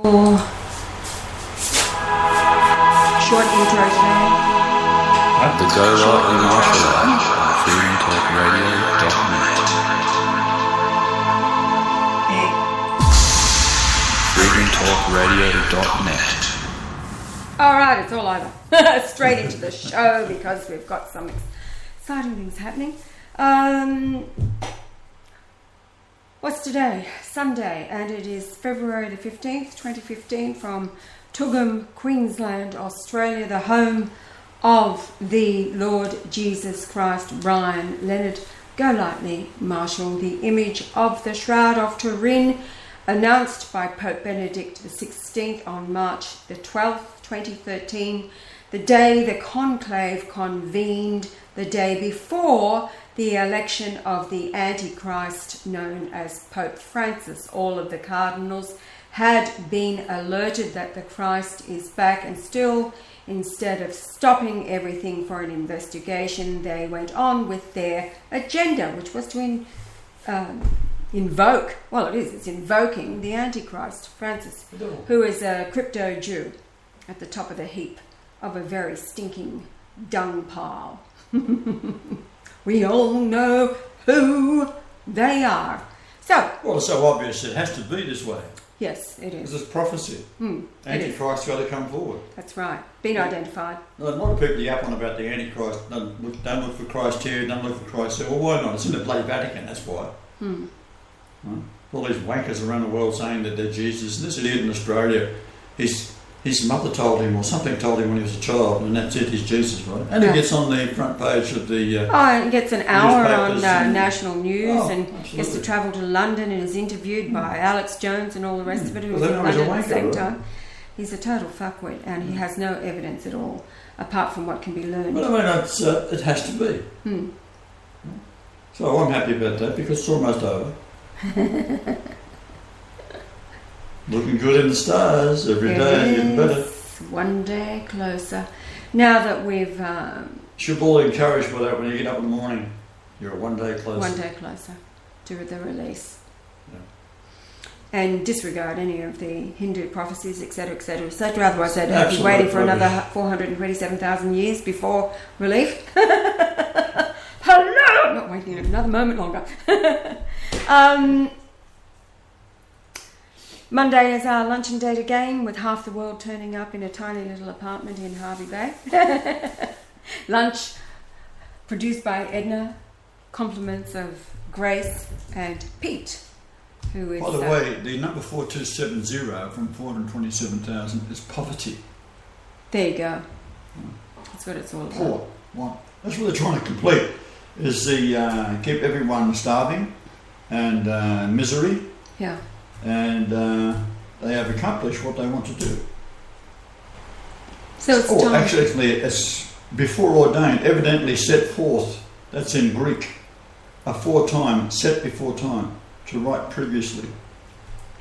for short intro today. The Go Lightly Martial Art, freedomtalkradio.net. freedomtalkradio.net. Alright, it's all over. Straight into the show because we've got some exciting things happening. What's today? Sunday, and it is February the 15th, 2015 from Toogoom, Queensland, Australia, the home of the Lord Jesus Christ, Ryan Leonard Golightly Marshall, the image of the Shroud of Turin, announced by Pope Benedict XVI on March the 12th, 2013, the day the conclave convened, the day before the election of the Antichrist known as Pope Francis. All of the cardinals had been alerted that the Christ is back, and still, instead of stopping everything for an investigation, they went on with their agenda, which was to invoke, well it is, it's invoking the Antichrist, Francis, who is a crypto Jew at the top of the heap of a very stinking dung pile. We all know who they are. So, well, it's so obvious it has to be this way. Yes, it is. Because it's prophecy. Antichrist's got to come forward. That's right. Been identified. A lot of people yap on about the Antichrist. Don't look for Christ here, don't look for Christ there. Well, why not? It's in the bloody Vatican, that's why. All these wankers around the world saying that they're Jesus. And this idiot in Australia, his mother told him, or something told him when he was a child, and that's it, he's Jesus, right? And he gets on the front page of the he gets an hour on national news, and absolutely. gets to travel to London and is interviewed by Alex Jones and all the rest of it, who's Well, in then he's a London at the wanker, same right? time. He's a total fuckwit, and he has no evidence at all, apart from what can be learned. But I mean, it has to be. So I'm happy about that, because it's almost over. Looking good in the stars every day, getting better. One day closer. Now that we've Should be all encouraged by that when you get up in the morning. You're one day closer. one day closer to the release. Yeah. And disregard any of the Hindu prophecies, etc., etc., etc. Otherwise, they'd have to be Absolute waiting for another rubbish. 427,000 years before relief. Hello! I'm not waiting another moment longer. Monday is our luncheon date again, with half the world turning up in a tiny little apartment in Harvey Bay. Lunch produced by Edna, compliments of Grace and Pete, who is... By the way, the number 4270 from 427,000 is poverty. There you go. That's what it's all about. Poor. One. That's what they're trying to complete, is the keep everyone starving and misery. Yeah. And they have accomplished what they want to do. So it's time. Actually, it's before ordained, evidently set forth, that's in Greek, aforetime, set before time, to write previously.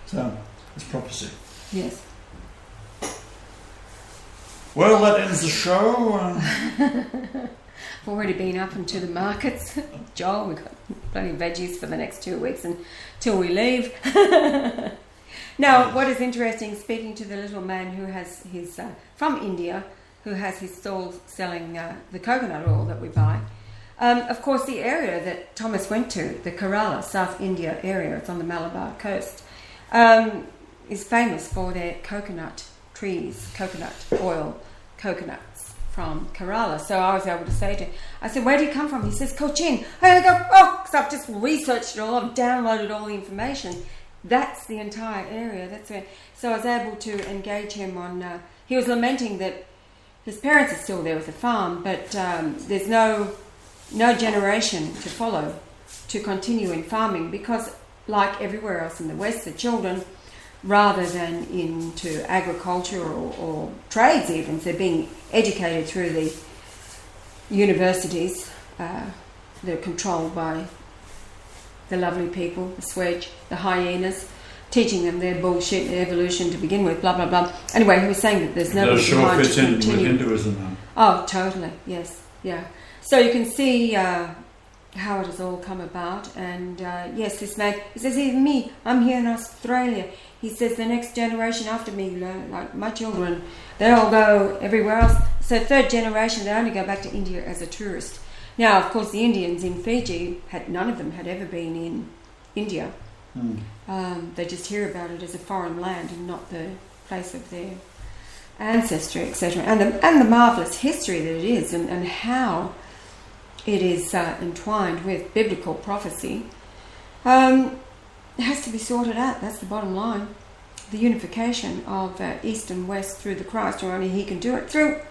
So, it's prophecy. Yes. Well, that ends the show. I've already been up into the markets. Joel, we've got plenty of veggies for the next 2 weeks until we leave. Now, what is interesting, speaking to the little man who has his, from India, who has his stall selling the coconut oil that we buy, of course the area that Thomas went to, the Kerala, South India area, it's on the Malabar coast, is famous for their coconut trees, coconut oil, coconuts from Kerala. So I was able to say to him, I said, where do you come from? He says, Cochin. I go, because I've just researched it all, I've downloaded all the information. That's the entire area. That's where. So I was able to engage him on, he was lamenting that his parents are still there with the farm, but there's no generation to follow to continue in farming, because like everywhere else in the West, the children, rather than into agriculture or trades even, they're being educated through the universities. They're controlled by the lovely people, the Swedge, the hyenas, teaching them their bullshit, their evolution to begin with, blah, blah, blah. Anyway, he was saying that there's no sure mind fits to in with continue. Hinduism now. Oh, totally, yes, yeah. So you can see how it has all come about. And yes, this man, he says, even me, I'm here in Australia. he says the next generation after me, like my children, they all go everywhere else. So third generation, they only go back to India as a tourist. Now, of course, the Indians in Fiji, none of them had ever been in India. They just hear about it as a foreign land and not the place of their ancestry, etc. And the marvellous history that it is, and how it is entwined with biblical prophecy. It has to be sorted out. That's the bottom line. The unification of East and West through the Christ, or only He can do it through,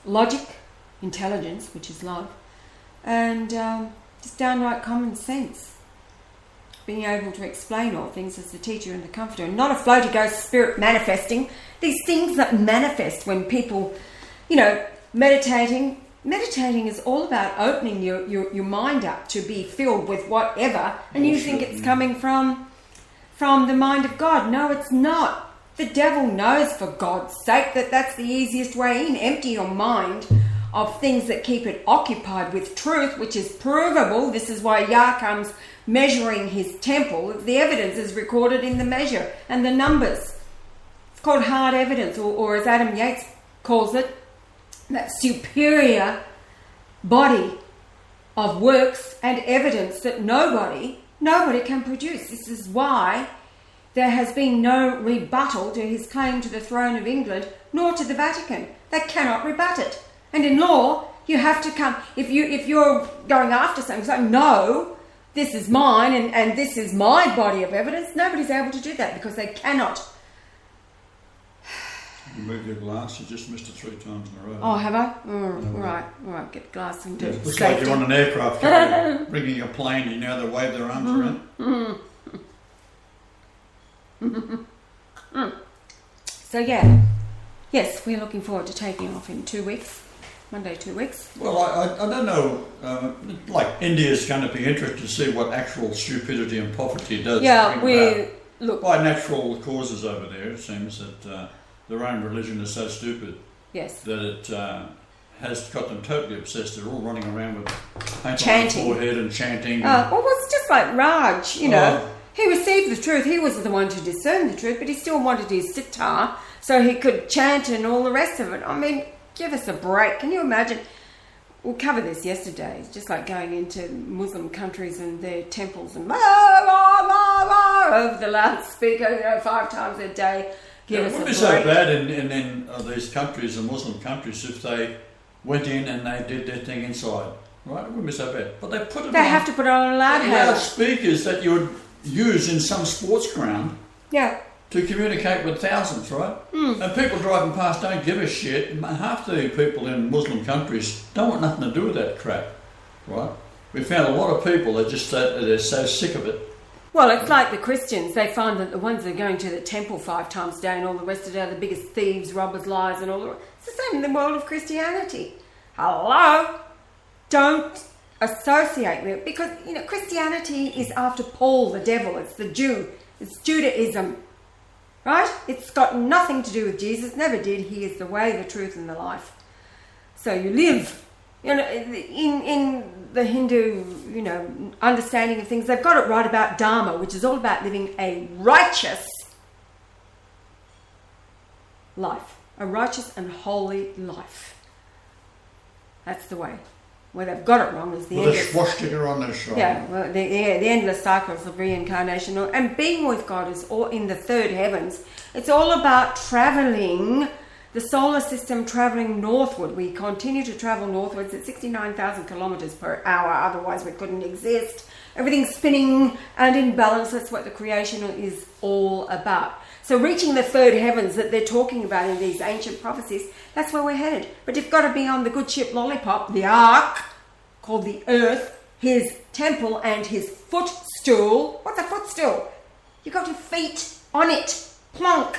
logic, intelligence, which is love, and just downright common sense. Being able to explain all things as the teacher and the comforter, and not a floaty ghost spirit manifesting. These things that manifest when people, meditating. Meditating is all about opening your mind up to be filled with whatever, and you think it's coming from the mind of God. No, it's not. The devil knows, for God's sake, that's the easiest way in. Empty your mind of things that keep it occupied with truth, which is provable. This is why Yah comes measuring his temple. The evidence is recorded in the measure and the numbers. It's called hard evidence, or as Adam Yates calls it, that superior body of works and evidence that nobody can produce. This is why there has been no rebuttal to his claim to the throne of England, nor to the Vatican. They cannot rebut it. And in law, you have to come, if you're going after something, so no, this is mine and this is my body of evidence, nobody's able to do that because they cannot. You move your glass, you just missed it 3 times in a row. Oh, have I? All right, get glass and do it. Looks like you're on an aircraft carrier, bringing a plane, they wave their arms around. So yes, we're looking forward to taking off in 2 weeks. Monday, 2 weeks. Well, I don't know, like India's going to be interested to see what actual stupidity and poverty does. Yeah, look. By natural causes over there, it seems that their own religion is so stupid. Yes. That it has got them totally obsessed. They're all running around with paint chanting on their forehead and chanting. Well, it's just like Raj, He received the truth. He was the one to discern the truth, but he still wanted his sitar so he could chant and all the rest of it. I mean, give us a break. Can you imagine? We covered this yesterday. It's just like going into Muslim countries and their temples and over the loudspeaker, 5 times a day. It wouldn't be so bad in these countries, the Muslim countries, if they went in and they did their thing inside, right? It wouldn't be so bad. But they have to put it on a loudspeakers that you would use in some sports ground. Yeah. To communicate with thousands, right? And people driving past don't give a shit. Half the people in Muslim countries don't want nothing to do with that crap, right? We found a lot of people that just they're so sick of it. Well, it's like the Christians. They find that the ones that are going to the temple 5 times a day and all the rest of it are the biggest thieves, robbers, liars and all the rest. It's the same in the world of Christianity. Hello? Don't associate with it because, Christianity is after Paul, the devil. It's the Jew. It's Judaism. Right? It's got nothing to do with Jesus. Never did. He is the way, the truth and the life. So you live in the Hindu, understanding of things, they've got it right about Dharma, which is all about living a righteous life, a righteous and holy life. That's the way. Where they've got it wrong is the endless swastika on their shoulder. Yeah, well, the endless cycles of reincarnation and being with God is all in the third heavens. It's all about travelling. The solar system travelling northward. We continue to travel northwards at 69,000 kilometres per hour. Otherwise, we couldn't exist. Everything's spinning and in balance. That's what the creation is all about. So reaching the third heavens that they're talking about in these ancient prophecies, that's where we're headed. But you've got to be on the good ship Lollipop, the ark, called the earth, his temple and his footstool. What's a footstool? You've got your feet on it. Plonk.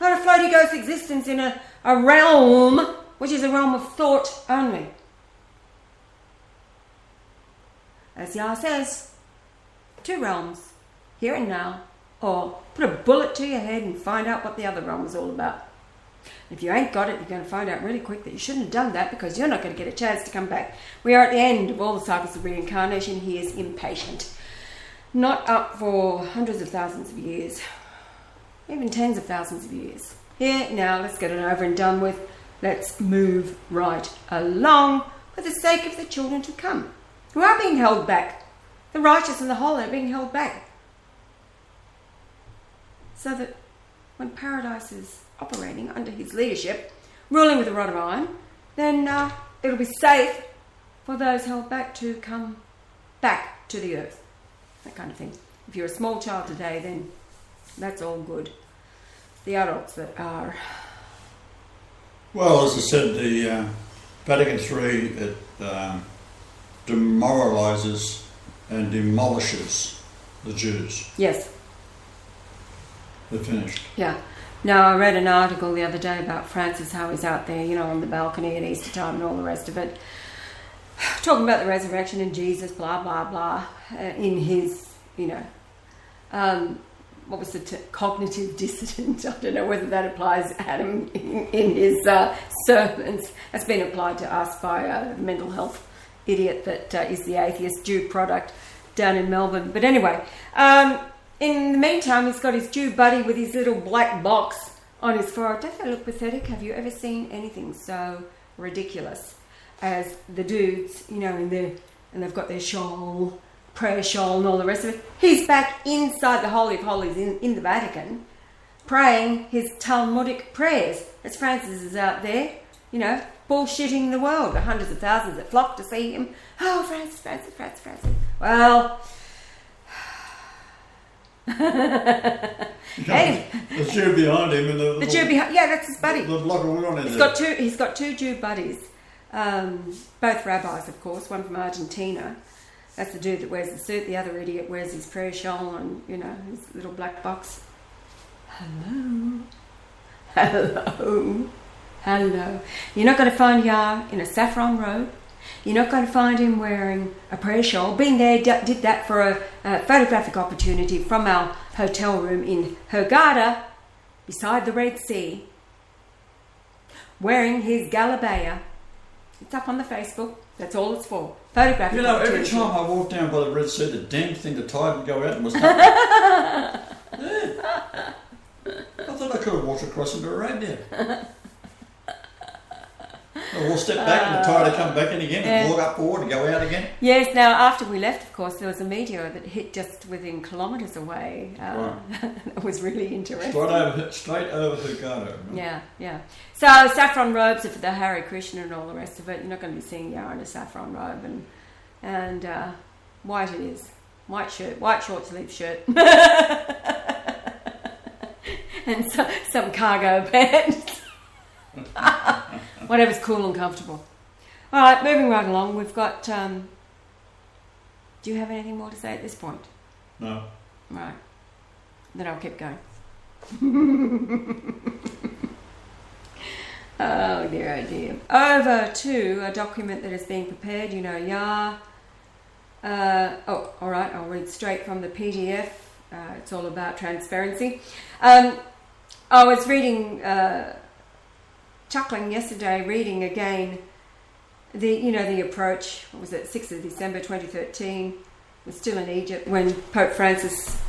Not a floaty ghost existence in a realm, which is a realm of thought only. As Yah says, 2 realms, here and now, or put a bullet to your head and find out what the other realm is all about. If you ain't got it, you're going to find out really quick that you shouldn't have done that because you're not going to get a chance to come back. We are at the end of all the cycles of reincarnation. He is impatient. not up for hundreds of thousands of years, even tens of thousands of years. Here, now, let's get it over and done with. Let's move right along for the sake of the children to come, who are being held back. The righteous and the holy are being held back. So that when paradise is operating under his leadership, ruling with a rod of iron, then it'll be safe for those held back to come back to the earth. That kind of thing. If you're a small child today, then that's all good. The adults that are... Well, as I said, the Vatican III, it demoralises and demolishes the Jews. Yes. They're finished. Yeah. Now, I read an article the other day about Francis, how he's out there, you know, on the balcony at Easter time and all the rest of it, talking about the resurrection and Jesus, blah, blah, blah, in his, you know, what was the cognitive dissonance? I don't know whether that applies, Adam, in his sermons. That's been applied to us by a mental health idiot that is the atheist Jew product down in Melbourne. But anyway, in the meantime, he's got his Jew buddy with his little black box on his forehead. Don't they look pathetic? Have you ever seen anything so ridiculous as the dudes, you know, and they've got their shawl, prayer shawl and all the rest of it? He's back inside the Holy of Holies in the Vatican praying his Talmudic prayers as Francis is out there, you know, bullshitting the world. The hundreds of thousands that flock to see him. Oh, Francis, Francis, Francis, Francis. Well... Hey. The Jew behind him and the Jew behind, yeah, that's his buddy. The block of women in He's got two Jew buddies, both rabbis, of course. One from Argentina. That's the dude that wears the suit. The other idiot wears his prayer shawl and, you know, his little black box. Hello. You're not going to find Yah in a saffron robe. You're not going to find him wearing a prayer shawl. Been there, did that for a photographic opportunity from our hotel room in Hurghada, beside the Red Sea, wearing his galabaya. It's up on the Facebook. That's all it's for. Photographic opportunity. Every time I walked down by the Red Sea, the damn thing, the tide would go out and was coming. Yeah. I thought I could have walked across into Arabia. We'll step back and the tide will come back in again and walk up forward and go out again. Yes, now after we left, of course, there was a meteor that hit just within kilometres away. Right. It was really interesting. Straight over Hurghada. Yeah. So saffron robes are for the Hare Krishna and all the rest of it. You're not going to be seeing Yah in a saffron robe. And white it is. White shirt, white short sleeve shirt. And some cargo pants. Whatever's cool and comfortable. All right, moving right along. We've got... do you have anything more to say at this point? No. Right. Then I'll keep going. Oh dear, oh dear. Over to a document that is being prepared. You know, Yah. All right. I'll read straight from the PDF. It's all about transparency. I was reading... chuckling yesterday, reading again the approach. What was it? 6th of December 2013. We're still in Egypt when Pope Francis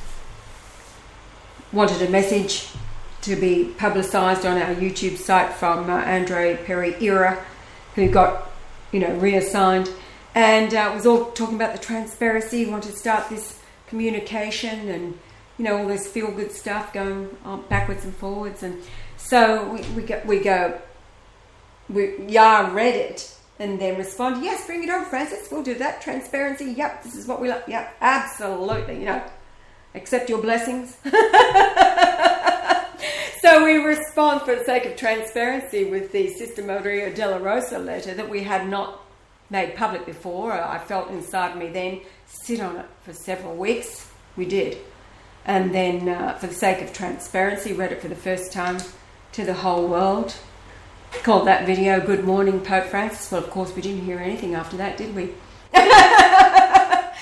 wanted a message to be publicised on our YouTube site from Andre Pereira, who got reassigned, and it was all talking about the transparency. We wanted to start this communication and all this feel good stuff going on backwards and forwards, and so Yah read it and then responded, yes, bring it on, Francis, we'll do that. Transparency, yep, this is what we like. Yep, absolutely, accept your blessings. So we respond for the sake of transparency with the Sister Maria della Rosa letter that we had not made public before. I felt inside me then, sit on it for several weeks. We did. And then for the sake of transparency, read it for the first time to the whole world. Called that video Good Morning Pope Francis. Well, of course, we didn't hear anything after that, did we?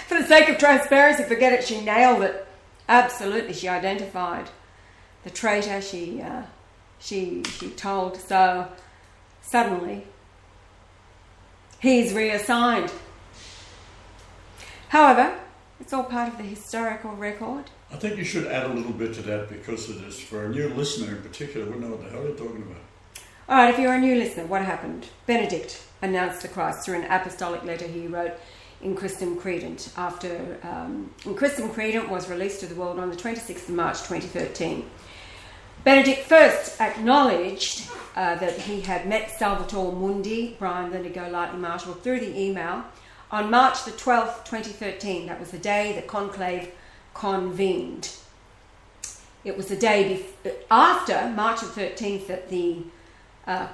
For the sake of transparency, forget it, she nailed it. Absolutely, she identified the traitor she told. So suddenly, he's reassigned. However, It's all part of the historical record. I think you should add a little bit to that because it is, for a new listener in particular, wouldn't know what the hell you're talking about. All right, if you're a new listener, what happened? Benedict announced the Christ through an apostolic letter he wrote in Christum Credent In Christum Credent was released to the world on the 26th of March 2013. Benedict first acknowledged that he had met Salvatore Mundi, Brian the Go-Lightly Marshal, through the email on March the 12th, 2013. That was the day the conclave convened. It was the day after March the 13th that the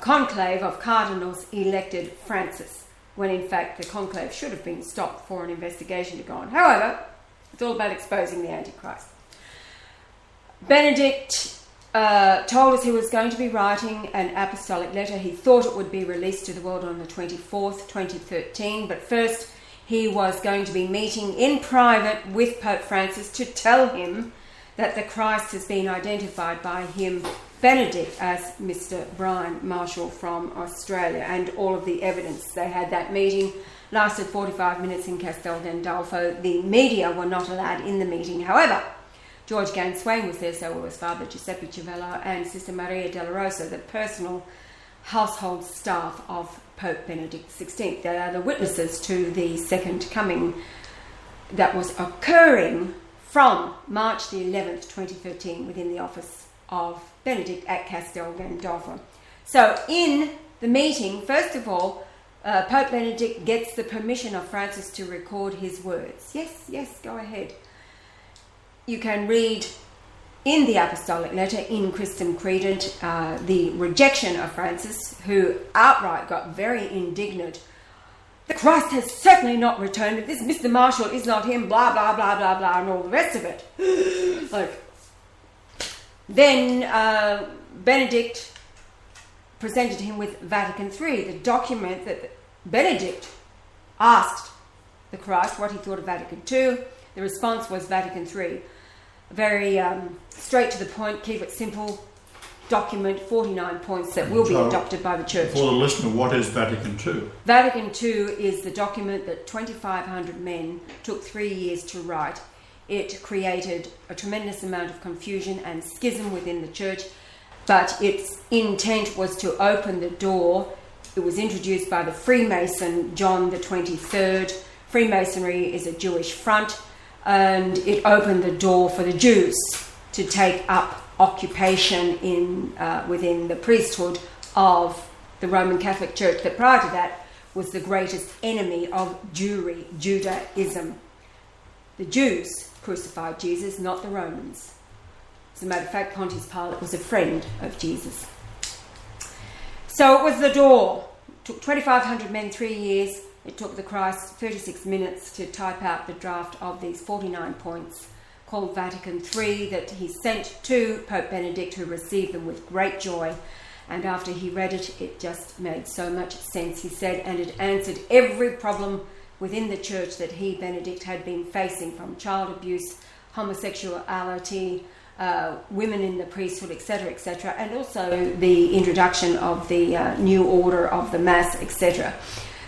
conclave of cardinals elected Francis, when in fact the conclave should have been stopped for an investigation to go on. However, it's all about exposing the Antichrist. Benedict told us he was going to be writing an apostolic letter. He thought it would be released to the world on the 24th, 2013, but first he was going to be meeting in private with Pope Francis to tell him that the Christ has been identified by him, Benedict, as Mr. Brian Marshall from Australia, and all of the evidence. They had that meeting, lasted 45 minutes in Castel Gandolfo. The media were not allowed in the meeting. However, George Ganswain was there, so was Father Giuseppe Civello and Sister Maria Della Rosa, the personal household staff of Pope Benedict XVI. They are the witnesses to the second coming that was occurring from March the 11th, 2013, within the office of Benedict at Castel Gandolfo. So in the meeting, first of all, Pope Benedict gets the permission of Francis to record his words. Yes, go ahead. You can read in the apostolic letter in Christum Credent the rejection of Francis, who outright got very indignant. The Christ has certainly not returned. This Mr. Marshall is not him, blah, blah, blah, blah, blah, and all the rest of it. Then Benedict presented him with Vatican III, the document that Benedict asked the Christ what he thought of Vatican II. The response was Vatican III. Very straight to the point, keep it simple document, 49 points that will be adopted by the Church. For the listener, what is Vatican II? Vatican II is the document that 2,500 men took 3 years to write. It created a tremendous amount of confusion and schism within the Church, but its intent was to open the door. It was introduced by the Freemason John the 23rd. Freemasonry is a Jewish front, and it opened the door for the Jews to take up occupation within the priesthood of the Roman Catholic Church, that prior to that was the greatest enemy of Jewry, Judaism. The Jews crucified Jesus, not the Romans. As a matter of fact, Pontius Pilate was a friend of Jesus. So it was the door. It took 2,500 men 3 years. It took the Christ 36 minutes to type out the draft of these 49 points called Vatican III that he sent to Pope Benedict, who received them with great joy. And after he read it, it just made so much sense, he said, and it answered every problem within the Church that he, Benedict, had been facing, from child abuse, homosexuality, women in the priesthood, etc., and also the introduction of the new order of the Mass, etc.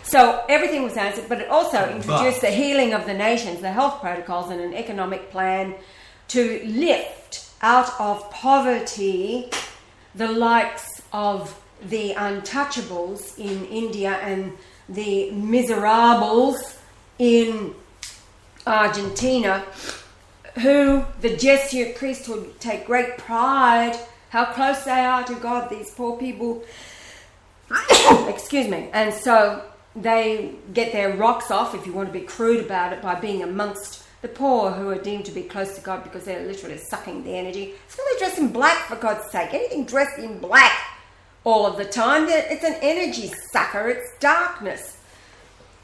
So everything was answered, but it also introduced the healing of the nations, the health protocols, and an economic plan to lift out of poverty the likes of the untouchables in India and the miserables in Argentina, who the Jesuit priesthood take great pride how close they are to God, these poor people. Excuse me. And so they get their rocks off, if you want to be crude about it, by being amongst the poor who are deemed to be close to God because they're literally sucking the energy. So they dress in black, for God's sake. Anything dressed in black all of the time, it's an energy sucker. It's darkness.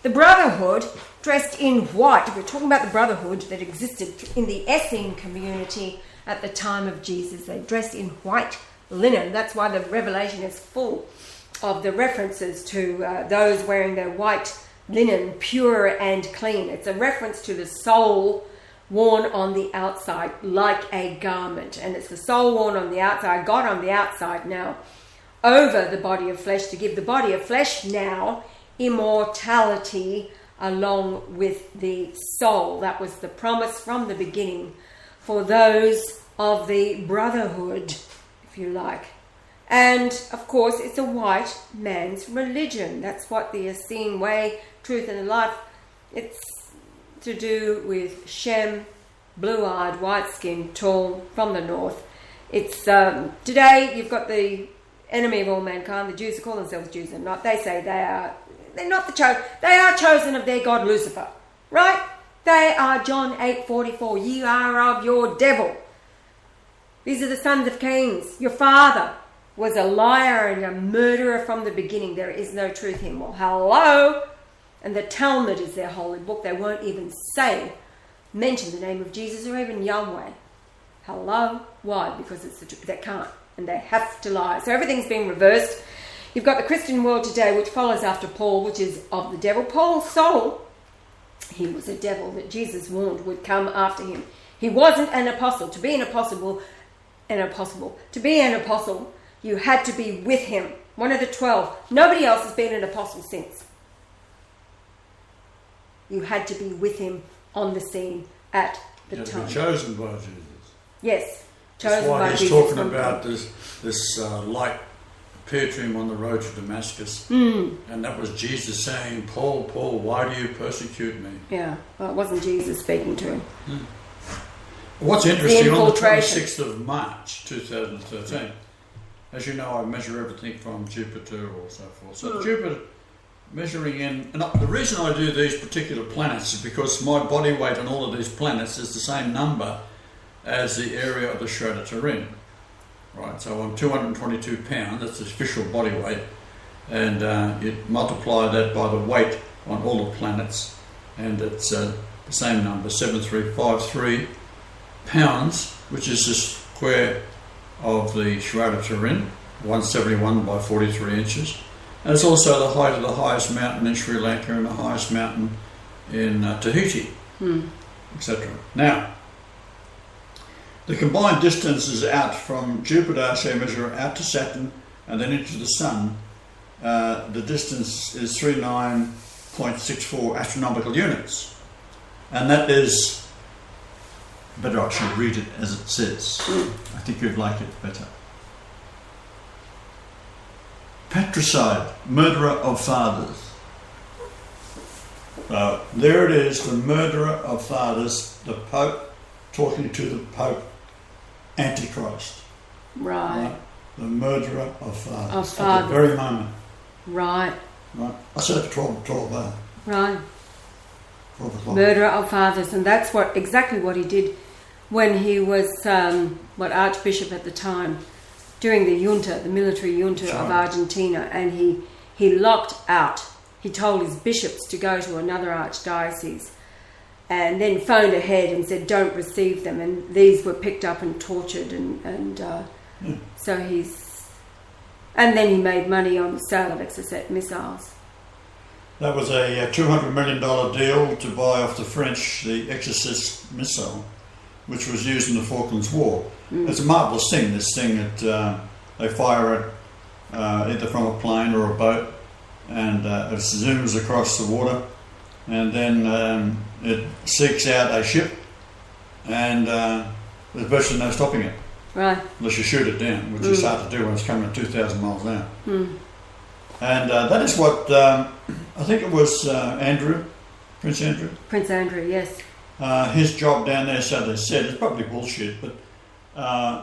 The Brotherhood, dressed in white. We're talking about the Brotherhood that existed in the Essene community at the time of Jesus. They dressed in white linen. That's why the Revelation is full of the references to those wearing their white linen, pure and clean. It's a reference to the soul worn on the outside like a garment. And it's the soul worn on the outside, God on the outside now, over the body of flesh, to give the body of flesh now immortality along with the soul. That was the promise from the beginning for those of the brotherhood, if you like. And of course, it's a white man's religion. That's what the Essene way, truth and life, it's to do with Shem, blue-eyed, white-skinned, tall, from the north. It's today you've got the enemy of all mankind, the Jews, who call themselves Jews and not. They say they're not the chosen. They are chosen of their God Lucifer, right? They are John 8:44. Ye are of your devil. These are the sons of Cain's. Your father was a liar and a murderer from the beginning. There is no truth in him. Well, hello. And the Talmud is their holy book. They won't even mention the name of Jesus or even Yahweh. Hello. Why? Because it's the truth. They can't. And they have to lie. So everything's been reversed. You've got the Christian world today, which follows after Paul, which is of the devil. Paul's soul, he was a devil that Jesus warned would come after him. He wasn't an apostle. To be an apostle, you had to be with him. One of the 12. Nobody else has been an apostle since. You had to be with him on the scene at the time. You had to be chosen by Jesus. Yes. That's why he's talking about this light appeared to him on the road to Damascus. And that was Jesus saying, Paul, Paul, why do you persecute me? Yeah, well, it wasn't Jesus speaking to him. What's interesting, on the 26th of March 2013, as you know, I measure everything from Jupiter or so forth. So Jupiter, measuring in, and the reason I do these particular planets is because my body weight on all of these planets is the same number as the area of the Shroud of Turin. Right, so I'm 222 pounds, that's the official body weight, and you multiply that by the weight on all the planets, and it's the same number, 7353 pounds, which is the square of the Shroud of Turin, 171 by 43 inches. And it's also the height of the highest mountain in Sri Lanka and the highest mountain in Tahiti, etc. Now, the combined distances out from Jupiter, so you measure out to Saturn and then into the Sun, the distance is 39.64 astronomical units. And that is, better I should read it as it says. I think you'd like it better. Patricide, murderer of fathers. There it is, the murderer of fathers, the Pope talking to the Pope Antichrist. Right. The murderer of fathers. Of fathers. At the very moment. Right. I said 12 Right. 12 o'clock. Murderer of fathers, and that's exactly what he did when he was Archbishop at the time, during the junta, the military junta of Argentina, and he locked out. He told his bishops to go to another archdiocese, and then phoned ahead and said, "Don't receive them." And these were picked up and tortured, so and then he made money on the sale of Exocet missiles. That was a $200 million deal to buy off the French the Exocet missile, which was used in the Falklands War. It's a marvellous thing, this thing that they fire it either from a plane or a boat, and it zooms across the water, and then it seeks out a ship, and there's virtually no stopping it. Right. Unless you shoot it down, which is hard to do when it's coming at 2,000 miles an hour. And that is what, I think it was Prince Andrew. Prince Andrew, yes. His job down there, so they said, it's probably bullshit, but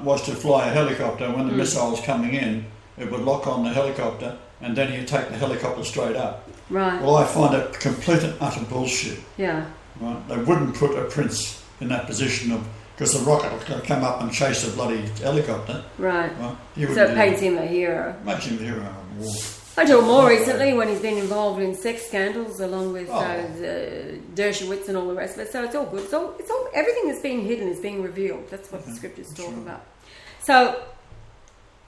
was to fly a helicopter. When the missile was coming in, it would lock on the helicopter, and then he'd take the helicopter straight up. Right. Well, I find it complete and utter bullshit. Yeah. Right? They wouldn't put a prince in that position of, because the rocket will come up and chase the bloody helicopter. Right. He so it paints him a hero. Makes him a hero of war. Until more recently, when he's been involved in sex scandals along with Dershowitz and all the rest of it. So it's all good. It's all everything that's being hidden is being revealed. That's what the scriptures talk about. So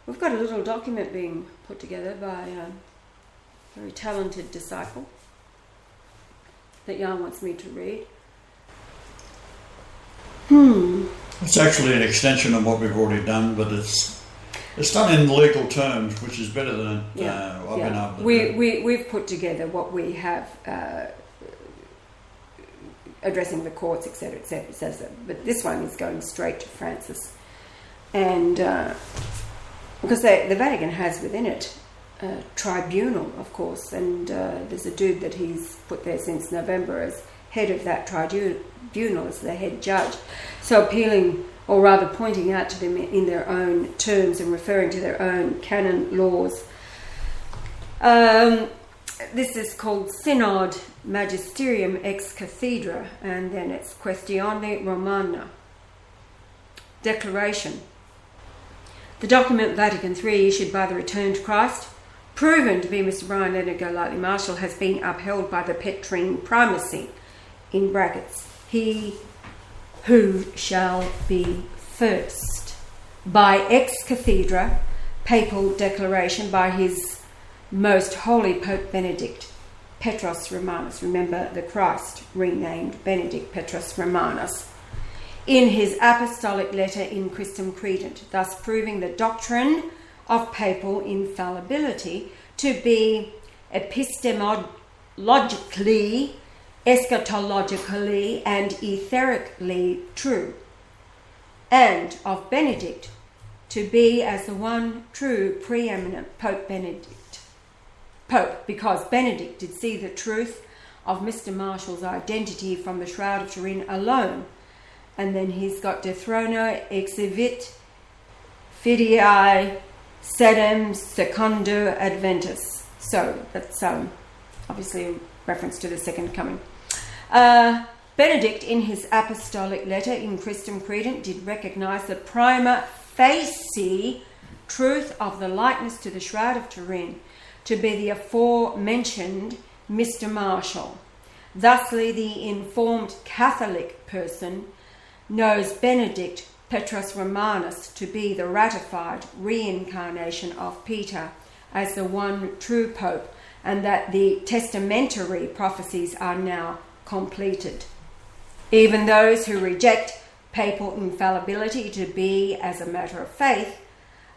we've got a little document being put together by a very talented disciple that Jan wants me to read. It's actually an extension of what we've already done, but it's done in legal terms, which is better than I've been able to do. We've put together what we have addressing the courts, etc., etc., says that. But this one is going straight to Francis. And because the Vatican has within it a tribunal, of course, and there's a dude that he's put there since November as head of that tribunal, as the head judge. So appealing, or rather pointing out to them in their own terms and referring to their own canon laws. This is called Synod Magisterium ex Cathedra, and then it's Questione Romana. Declaration. The document Vatican III, issued by the returned Christ, proven to be Mr. Brian Leonard Golightly Marshall, has been upheld by the Petrine primacy, in brackets, he who shall be first, by ex cathedra, papal declaration by his most holy Pope Benedict Petrus Romanus. Remember, the Christ renamed Benedict Petrus Romanus, in his apostolic letter In Christum Credent, thus proving the doctrine of papal infallibility to be epistemologically, eschatologically, and etherically true, and of Benedict to be as the one true preeminent Pope because Benedict did see the truth of Mr. Marshall's identity from the Shroud of Turin alone. And then he's got De Throno exhibit fidei sedem secundo adventus. So that's obviously a reference to the second coming. Benedict, in his apostolic letter In Christum Credent, did recognise the prima facie truth of the likeness to the Shroud of Turin to be the aforementioned Mr. Marshall. Thusly, the informed Catholic person knows Benedict Petrus Romanus to be the ratified reincarnation of Peter as the one true Pope, and that the testamentary prophecies are now completed. Even those who reject papal infallibility to be as a matter of faith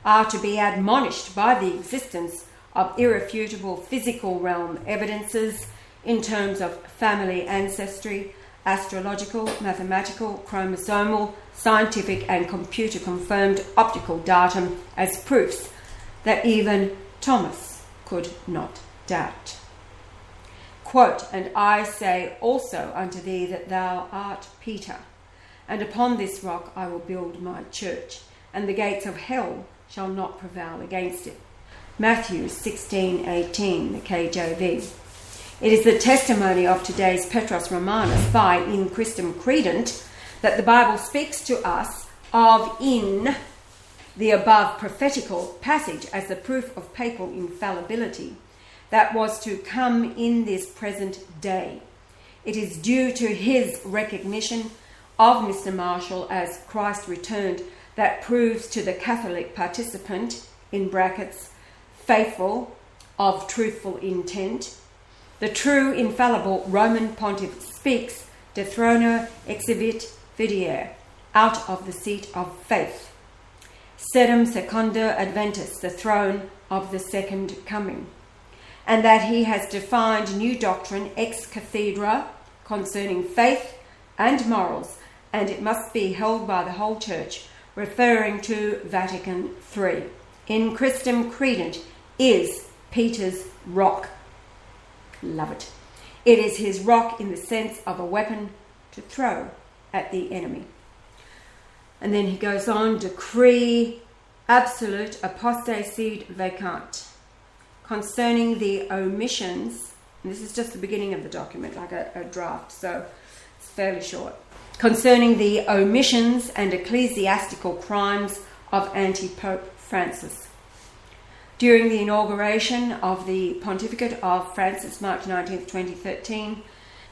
are to be admonished by the existence of irrefutable physical realm evidences in terms of family ancestry, astrological, mathematical, chromosomal, scientific and computer-confirmed optical datum as proofs that even Thomas could not doubt. Quote, and I say also unto thee that thou art Peter, and upon this rock I will build my church, and the gates of hell shall not prevail against it. Matthew 16:18, the KJV. It is the testimony of today's Petrus Romanus by In Christum Credent that the Bible speaks to us of in the above prophetical passage as the proof of papal infallibility that was to come in this present day. It is due to his recognition of Mr. Marshall as Christ returned that proves to the Catholic participant, in brackets, faithful, of truthful intent, the true infallible Roman Pontiff speaks de throno exhibit fidei, out of the seat of faith, sedem secunda adventus, the throne of the second coming, and that he has defined new doctrine ex cathedra concerning faith and morals, and it must be held by the whole Church, referring to Vatican III. In Christum Credent is Peter's rock. Love it. It is his rock in the sense of a weapon to throw at the enemy. And then he goes on, decree absolute apostasid vacant, concerning the omissions, and this is just the beginning of the document, like a draft, so it's fairly short, concerning the omissions and ecclesiastical crimes of anti-Pope Francis. During the inauguration of the pontificate of Francis, March 19th, 2013,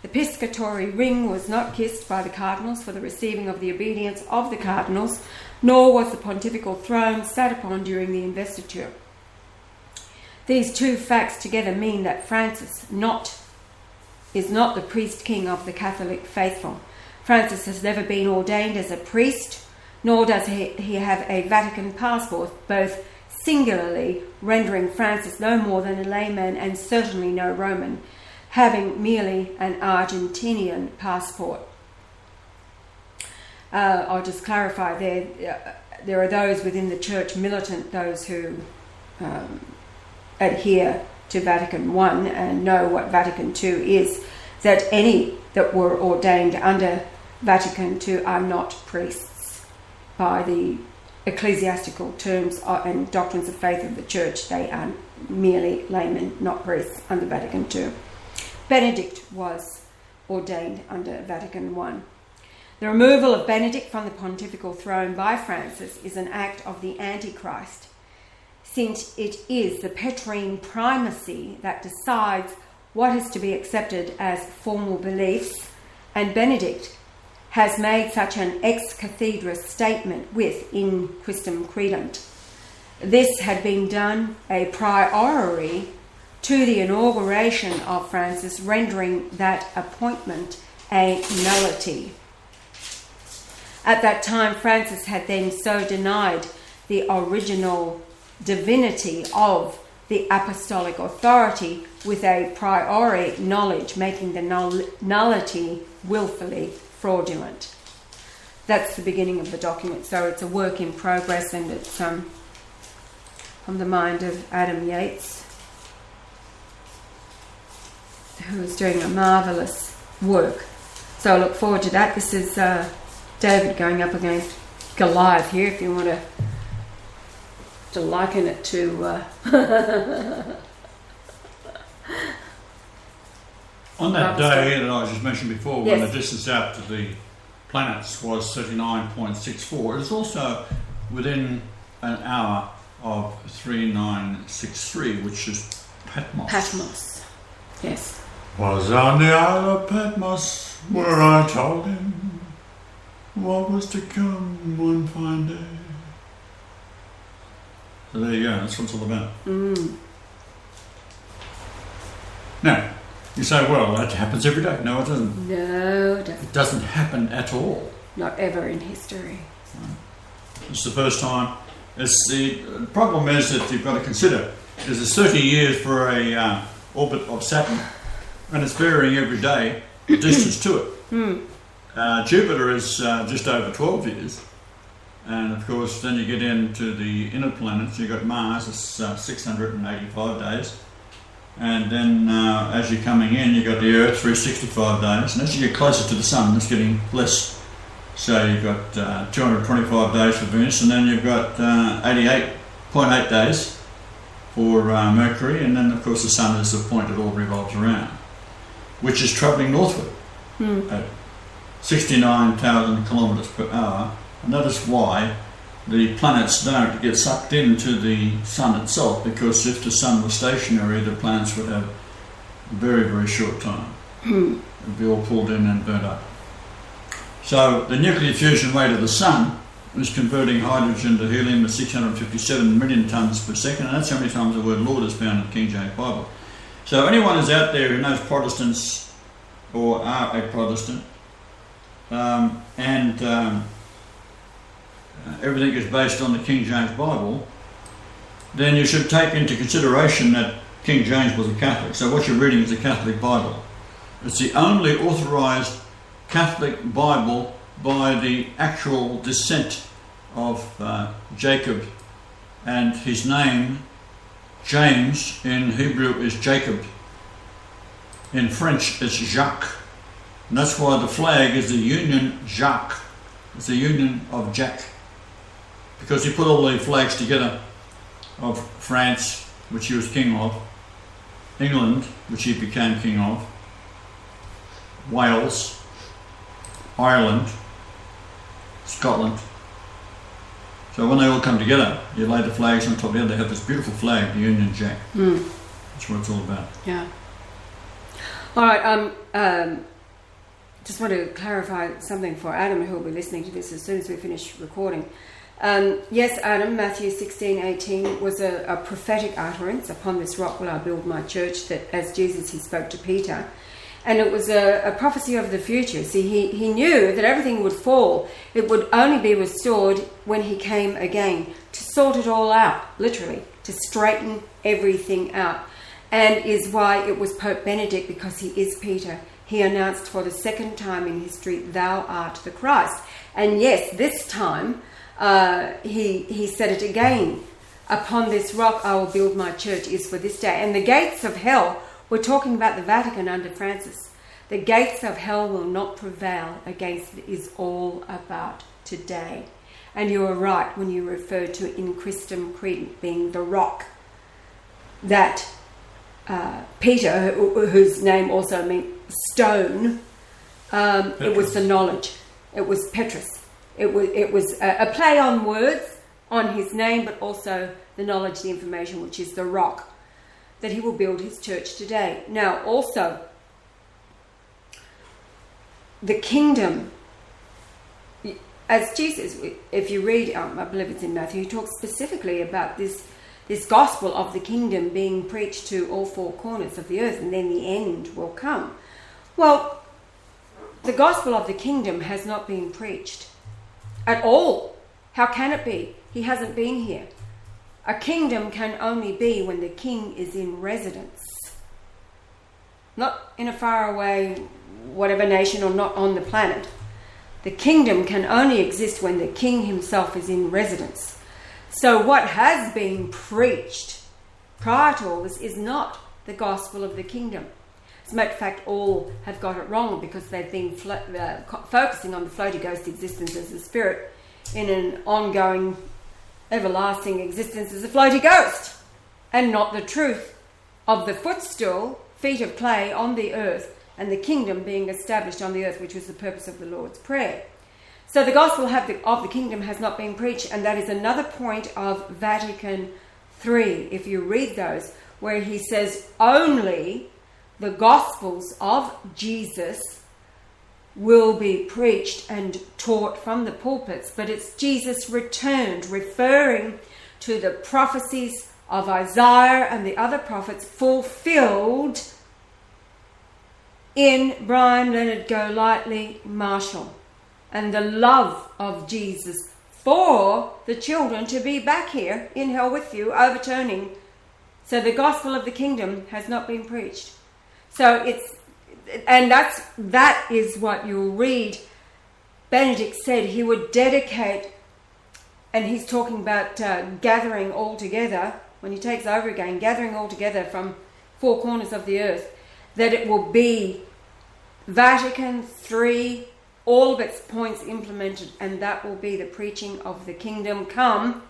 the piscatory ring was not kissed by the cardinals for the receiving of the obedience of the cardinals, nor was the pontifical throne sat upon during the investiture. These two facts together mean that Francis is not the priest-king of the Catholic faithful. Francis has never been ordained as a priest, nor does he have a Vatican passport, both singularly rendering Francis no more than a layman and certainly no Roman. having merely an Argentinian passport. I'll just clarify there are those within the church militant, those who adhere to Vatican I and know what Vatican II is, that any that were ordained under Vatican II are not priests by the ecclesiastical terms and doctrines of faith of the church. They are merely laymen, not priests, under Vatican II. Benedict was ordained under Vatican I. The removal of Benedict from the pontifical throne by Francis is an act of the Antichrist, since it is the Petrine primacy that decides what is to be accepted as formal beliefs, and Benedict has made such an ex cathedra statement with In Quistem Credunt. This had been done a priori to the inauguration of Francis, rendering that appointment a nullity. At that time, Francis had then so denied the original divinity of the apostolic authority with a priori knowledge, making the nullity willfully fraudulent. That's the beginning of the document. So it's a work in progress, and it's from the mind of Adam Yates, who is doing a marvellous work. So I look forward to that. This is David going up against Goliath here, if you want to liken it to... On that day that I just mentioned before, when the distance out to the planets was 39.64, it is also within an hour of 3963, which is Patmos. Patmos, yes. Was on the Isle of Patmos where I told him what was to come one fine day. So there you go, that's what it's all about. Now, you say, well, that happens every day. No, it doesn't. No, it doesn't. It doesn't happen at all. Not ever in history. It's the first time. The problem is that you've got to consider there's 30 years for a orbit of Saturn, and it's varying every day the distance to it. Jupiter is just over 12 years, and of course then you get into the inner planets. You've got Mars, it's 685 days. And then as you're coming in, you've got the Earth, 365 days. And as you get closer to the Sun, it's getting less. So you've got 225 days for Venus, and then you've got 88.8 days for Mercury. And then, of course, the Sun is the point it all revolves around, which is travelling northward at 69,000 kilometres per hour. And that is why the planets don't get sucked into the Sun itself, because if the Sun was stationary, the planets would have a very, very short time. They'd be all pulled in and burnt up. So the nuclear fusion rate of the Sun is converting hydrogen to helium at 657 million tonnes per second, and that's how many times the word Lord is found in the King James Bible. So anyone who's out there who knows Protestants or are a Protestant, everything is based on the King James Bible, then you should take into consideration that King James was a Catholic. So what you're reading is a Catholic Bible. It's the only authorised Catholic Bible by the actual descent of Jacob, and his name, James, in Hebrew is Jacob. In French it's Jacques. And that's why the flag is the Union Jacques. It's the Union of Jack. Because he put all the flags together of France, which he was king of, England, which he became king of, Wales, Ireland, Scotland. So when they all come together, you lay the flags on top of the other, they have this beautiful flag, the Union Jack. That's what it's all about. Yeah. All right, just want to clarify something for Adam, who will be listening to this as soon as we finish recording. Yes, Adam, Matthew 16:18 was a prophetic utterance. Upon this rock will I build my church, that as Jesus he spoke to Peter. And it was a prophecy of the future. See, he knew that everything would fall. It would only be restored when he came again, to sort it all out, literally, to straighten everything out. and is why it was Pope Benedict, because he is Peter. He announced for the second time in history, "Thou art the Christ." And yes, this time he said it again. "Upon this rock I will build my church," is for this day. And the gates of hell, we're talking about the Vatican under Francis, the gates of hell will not prevail against it, is all about today. And you are right when you refer to in Christum Credent being the rock, that Peter, whose name also means stone, it was the knowledge. It was Petrus. It was a play on words on his name, but also the knowledge, the information, which is the rock, that he will build his church today. Now, also, the kingdom, as Jesus, if you read, I believe it's in Matthew, he talks specifically about this gospel of the kingdom being preached to all four corners of the earth, and then the end will come. Well, the gospel of the kingdom has not been preached at all. How can it be? He hasn't been here. A kingdom can only be when the king is in residence. Not in a faraway, whatever nation, or not on the planet. The kingdom can only exist when the king himself is in residence. So what has been preached prior to all this is not the gospel of the kingdom. As a matter of fact, all have got it wrong, because they've been focusing on the floaty ghost existence as a spirit in an ongoing, everlasting existence as a floaty ghost, and not the truth of the footstool, feet of clay on the earth, and the kingdom being established on the earth, which was the purpose of the Lord's Prayer. So the gospel of the kingdom has not been preached, and that is another point of Vatican III, if you read those, where he says only the gospels of Jesus will be preached and taught from the pulpits, but it's Jesus returned, referring to the prophecies of Isaiah and the other prophets fulfilled in Brian Leonard Golightly Marshall, and the love of Jesus for the children to be back here in hell with you, overturning. So the gospel of the kingdom has not been preached. So that is what you'll read. Benedict said he would dedicate, and he's talking about gathering all together, when he takes over again, gathering all together from four corners of the earth, that it will be Vatican III, all of its points implemented, and that will be the preaching of the kingdom come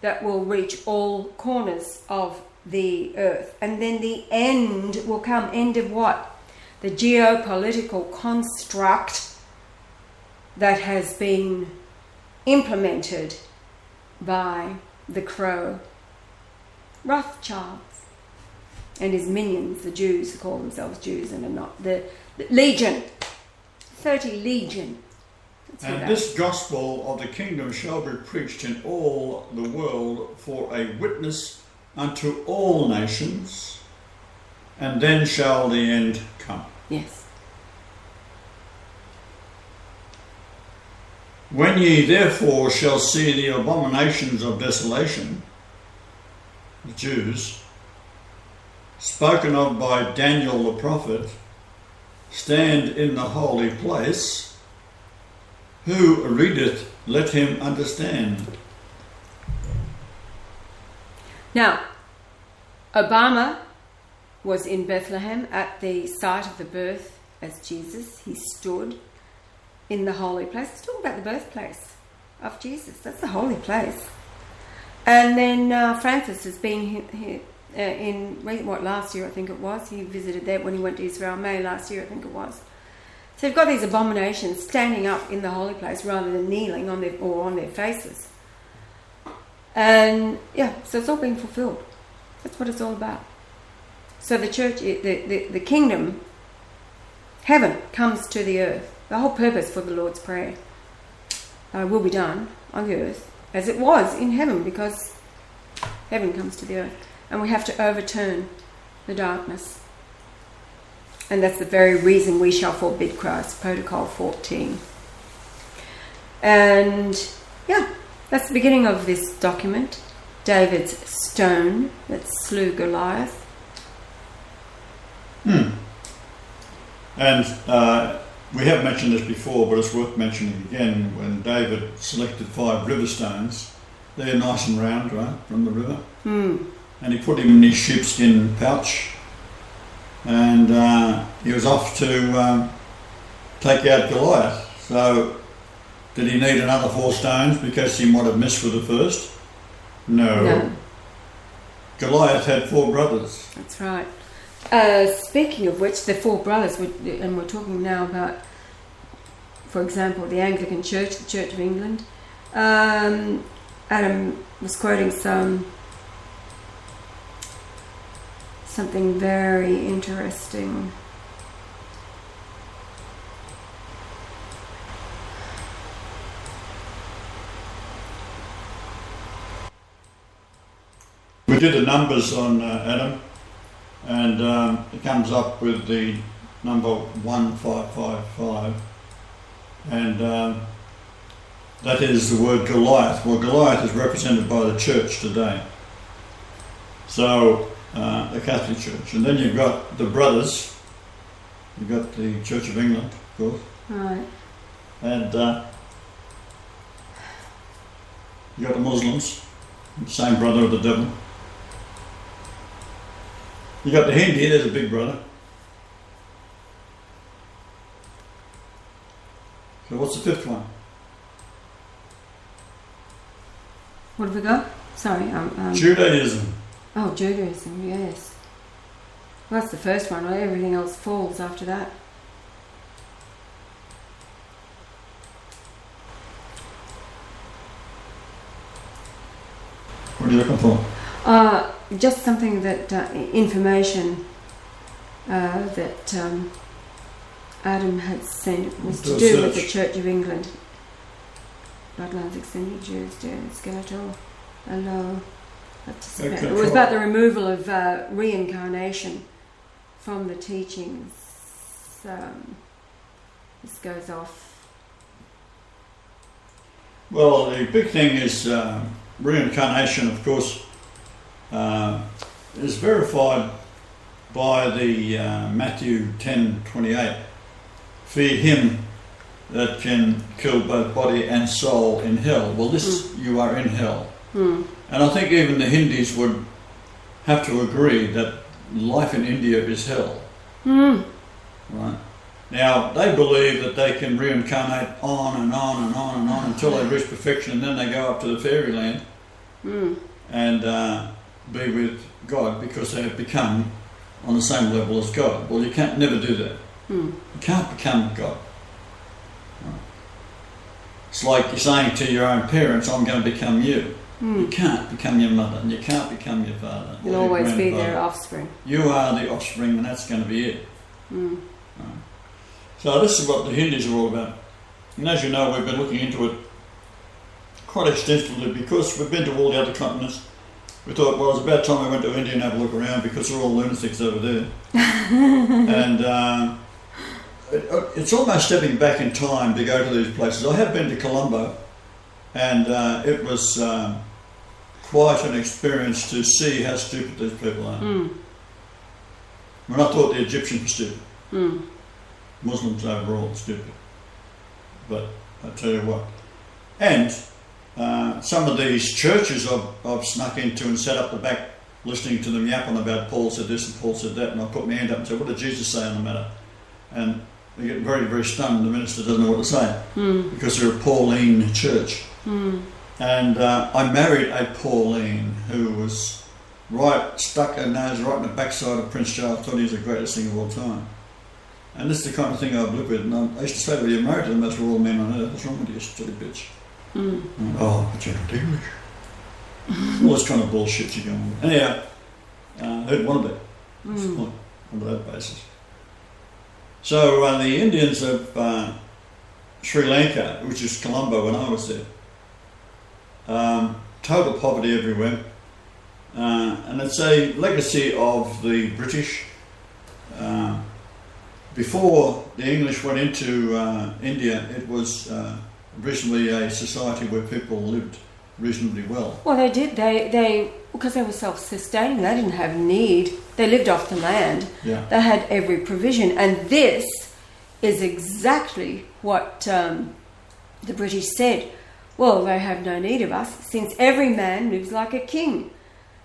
that will reach all corners of the earth. And then the end will come. End of what? The geopolitical construct that has been implemented by the Crow Rothschilds and his minions, the Jews, who call themselves Jews and are not. The Legion, 30 Legion. And this gospel of the kingdom shall be preached in all the world for a witness unto all nations, and then shall the end come. Yes. When ye therefore shall see the abominations of desolation, the Jews, spoken of by Daniel the prophet, stand in the holy place, who readeth, let him understand. Now, Obama was in Bethlehem at the site of the birth as Jesus. He stood in the holy place. Let's talk about the birthplace of Jesus. That's the holy place. And then Francis has been here in last year I think it was. He visited there when he went to Israel, May last year I think it was. So you've got these abominations standing up in the holy place rather than kneeling on their faces. And so it's all been fulfilled. That's what it's all about. So the church, the kingdom, heaven comes to the earth. The whole purpose for the Lord's Prayer will be done on the earth as it was in heaven, because heaven comes to the earth. And we have to overturn the darkness. And that's the very reason we shall forbid Christ, Protocol 14. And that's the beginning of this document, David's stone that slew Goliath. And we have mentioned this before, but it's worth mentioning again. When David selected 5 river stones, they're nice and round, right, from the river. And he put them in his sheepskin pouch, and he was off to take out Goliath. So, did he need another 4 stones because he might have missed with the first? No. Goliath had 4 brothers. That's right. Speaking of which, the 4 brothers, and we're talking now about, for example, the Anglican Church, the Church of England. Adam was quoting something very interesting. We did the numbers on Adam, and it comes up with the number 1555, and that is the word Goliath. Well, Goliath is represented by the church today, so the Catholic Church. And then you've got the brothers, you've got the Church of England, of course, Right. and you've got the Muslims, the same brother of the devil. You got the Hindi, there's a big brother. So what's the 5th one? What have we got? Sorry. Judaism. Oh, Judaism, yes. Well, that's the first one. Everything else falls after that. What are you looking for? Just something that information that Adam had sent was to do with the Church of England. Bloodlines extended Jews, skeletal, allo. It was about the removal of reincarnation from the teachings. This goes off. Well, the big thing is reincarnation, of course, is verified by the Matthew 10:28. Fear him that can kill both body and soul in hell. Well, you are in hell. And I think even the Hindus would have to agree that life in India is hell. Right? Now, they believe that they can reincarnate on and on and on and on until they reach perfection, and then they go up to the fairyland and be with God because they have become on the same level as God. Well, you can't never do that. You can't become God. Right? It's like you're saying to your own parents, I'm going to become you. You can't become your mother, and you can't become your father. You'll always be their offspring. You are the offspring, and that's going to be it. Right. So this is what the Hindus are all about. And as you know, we've been looking into it quite extensively because we've been to all the other continents. We thought, well, it's about time we went to India and have a look around because they're all lunatics over there. And it's almost stepping back in time to go to these places. I have been to Colombo, and it was quite an experience to see how stupid these people are. I mean, I thought the Egyptians were stupid. Muslims overall are stupid. But I tell you what. And some of these churches I've snuck into and sat up the back listening to them yapping about Paul said this and Paul said that, and I put my hand up and said, what did Jesus say on the matter? And they get very, very stunned. The minister doesn't know what to say because they're a Pauline church. And I married a Pauline who was stuck her nose right in the backside of Prince Charles. Thought he was the greatest thing of all time. And this is the kind of thing I've lived with. And I used to say, well, you're married to the most royal men on earth. What's wrong with you, silly bitch? Oh, but you're not English. All this kind of bullshit you're going with. Anyhow, who'd want to be? That's the point, on that basis. So the Indians of Sri Lanka, which is Colombo when I was there, total poverty everywhere. And it's a legacy of the British. Before the English went into India, it was reasonably a society where people lived reasonably well. Well, they did. They Because they were self-sustaining. They didn't have need. They lived off the land. Yeah. They had every provision. And this is exactly what the British said. Well, they have no need of us, since every man lives like a king.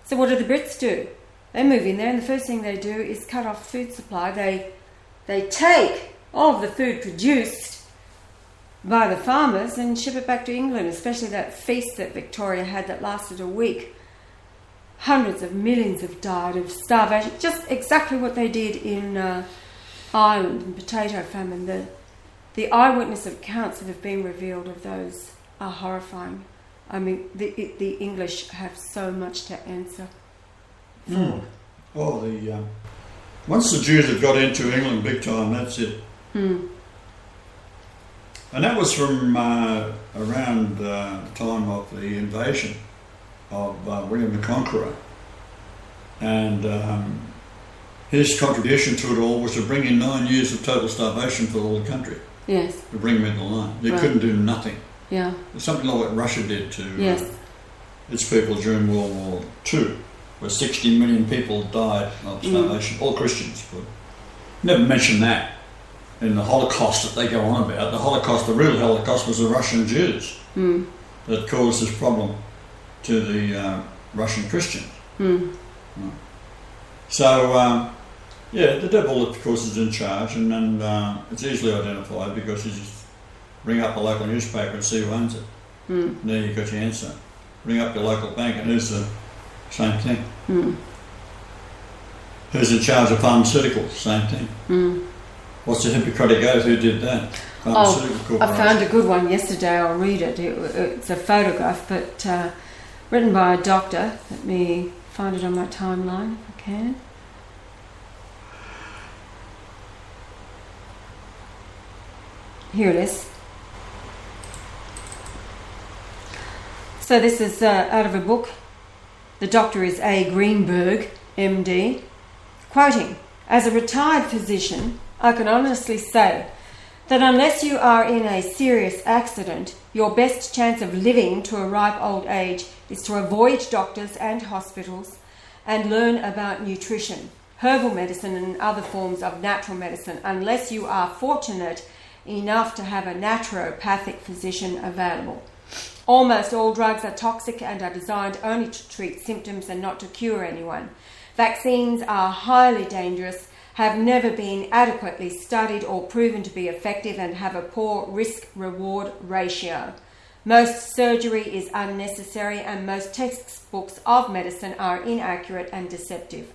So what do the Brits do? They move in there, and the first thing they do is cut off food supply. They take all of the food produced by the farmers and ship it back to England, especially that feast that Victoria had that lasted a week. Hundreds of millions have died of starvation. Just exactly what they did in Ireland, in potato famine. The eyewitness accounts that have been revealed of those are horrifying. I mean, the English have so much to answer for. Oh, once the Jews had got into England big time, that's it. And that was from around the time of the invasion of William the Conqueror. And his contribution to it all was to bring in 9 years of total starvation for all the country. Yes. To bring them into line. They Right. couldn't do nothing. Yeah. Something like what Russia did to Yes. its people during World War II, where 60 million people died of starvation, all Christians. But never mention that in the Holocaust that they go on about. The Holocaust, the real Holocaust, was the Russian Jews that caused this problem to the Russian Christians. So, yeah, the devil, of course, is in charge, and it's easily identified because you just ring up the local newspaper and see who owns it. And there you've got your answer. Ring up your local bank and there's the same thing. Who's in charge of pharmaceuticals? Same thing. What's the Hippocratic Oath? Who did that? Pharmaceutical I found a good one yesterday. I'll read it. It's a photograph, but written by a doctor. Let me find it on my timeline if I can. Here it is. So this is out of a book. The doctor is A. Greenberg, MD. Quoting, "As a retired physician, I can honestly say that unless you are in a serious accident, your best chance of living to a ripe old age is to avoid doctors and hospitals and learn about nutrition, herbal medicine and other forms of natural medicine, unless you are fortunate enough to have a naturopathic physician available. Almost all drugs are toxic and are designed only to treat symptoms and not to cure anyone. Vaccines are highly dangerous, have never been adequately studied or proven to be effective, and have a poor risk-reward ratio. Most surgery is unnecessary, and most textbooks of medicine are inaccurate and deceptive.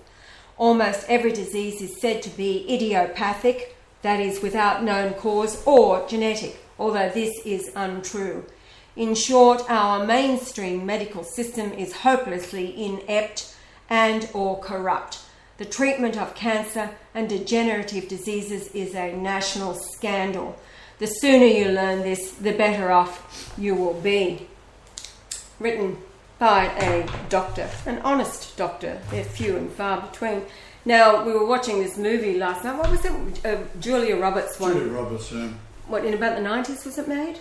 Almost every disease is said to be idiopathic, that is, without known cause, or genetic, although this is untrue. In short, our mainstream medical system is hopelessly inept and or corrupt. The treatment of cancer and degenerative diseases is a national scandal. The sooner you learn this, the better off you will be." Written by a doctor, an honest doctor. They're few and far between. Now, we were watching this movie last night. What was it? Julia Roberts one. Julia Roberts, What, in about the 90s was it made?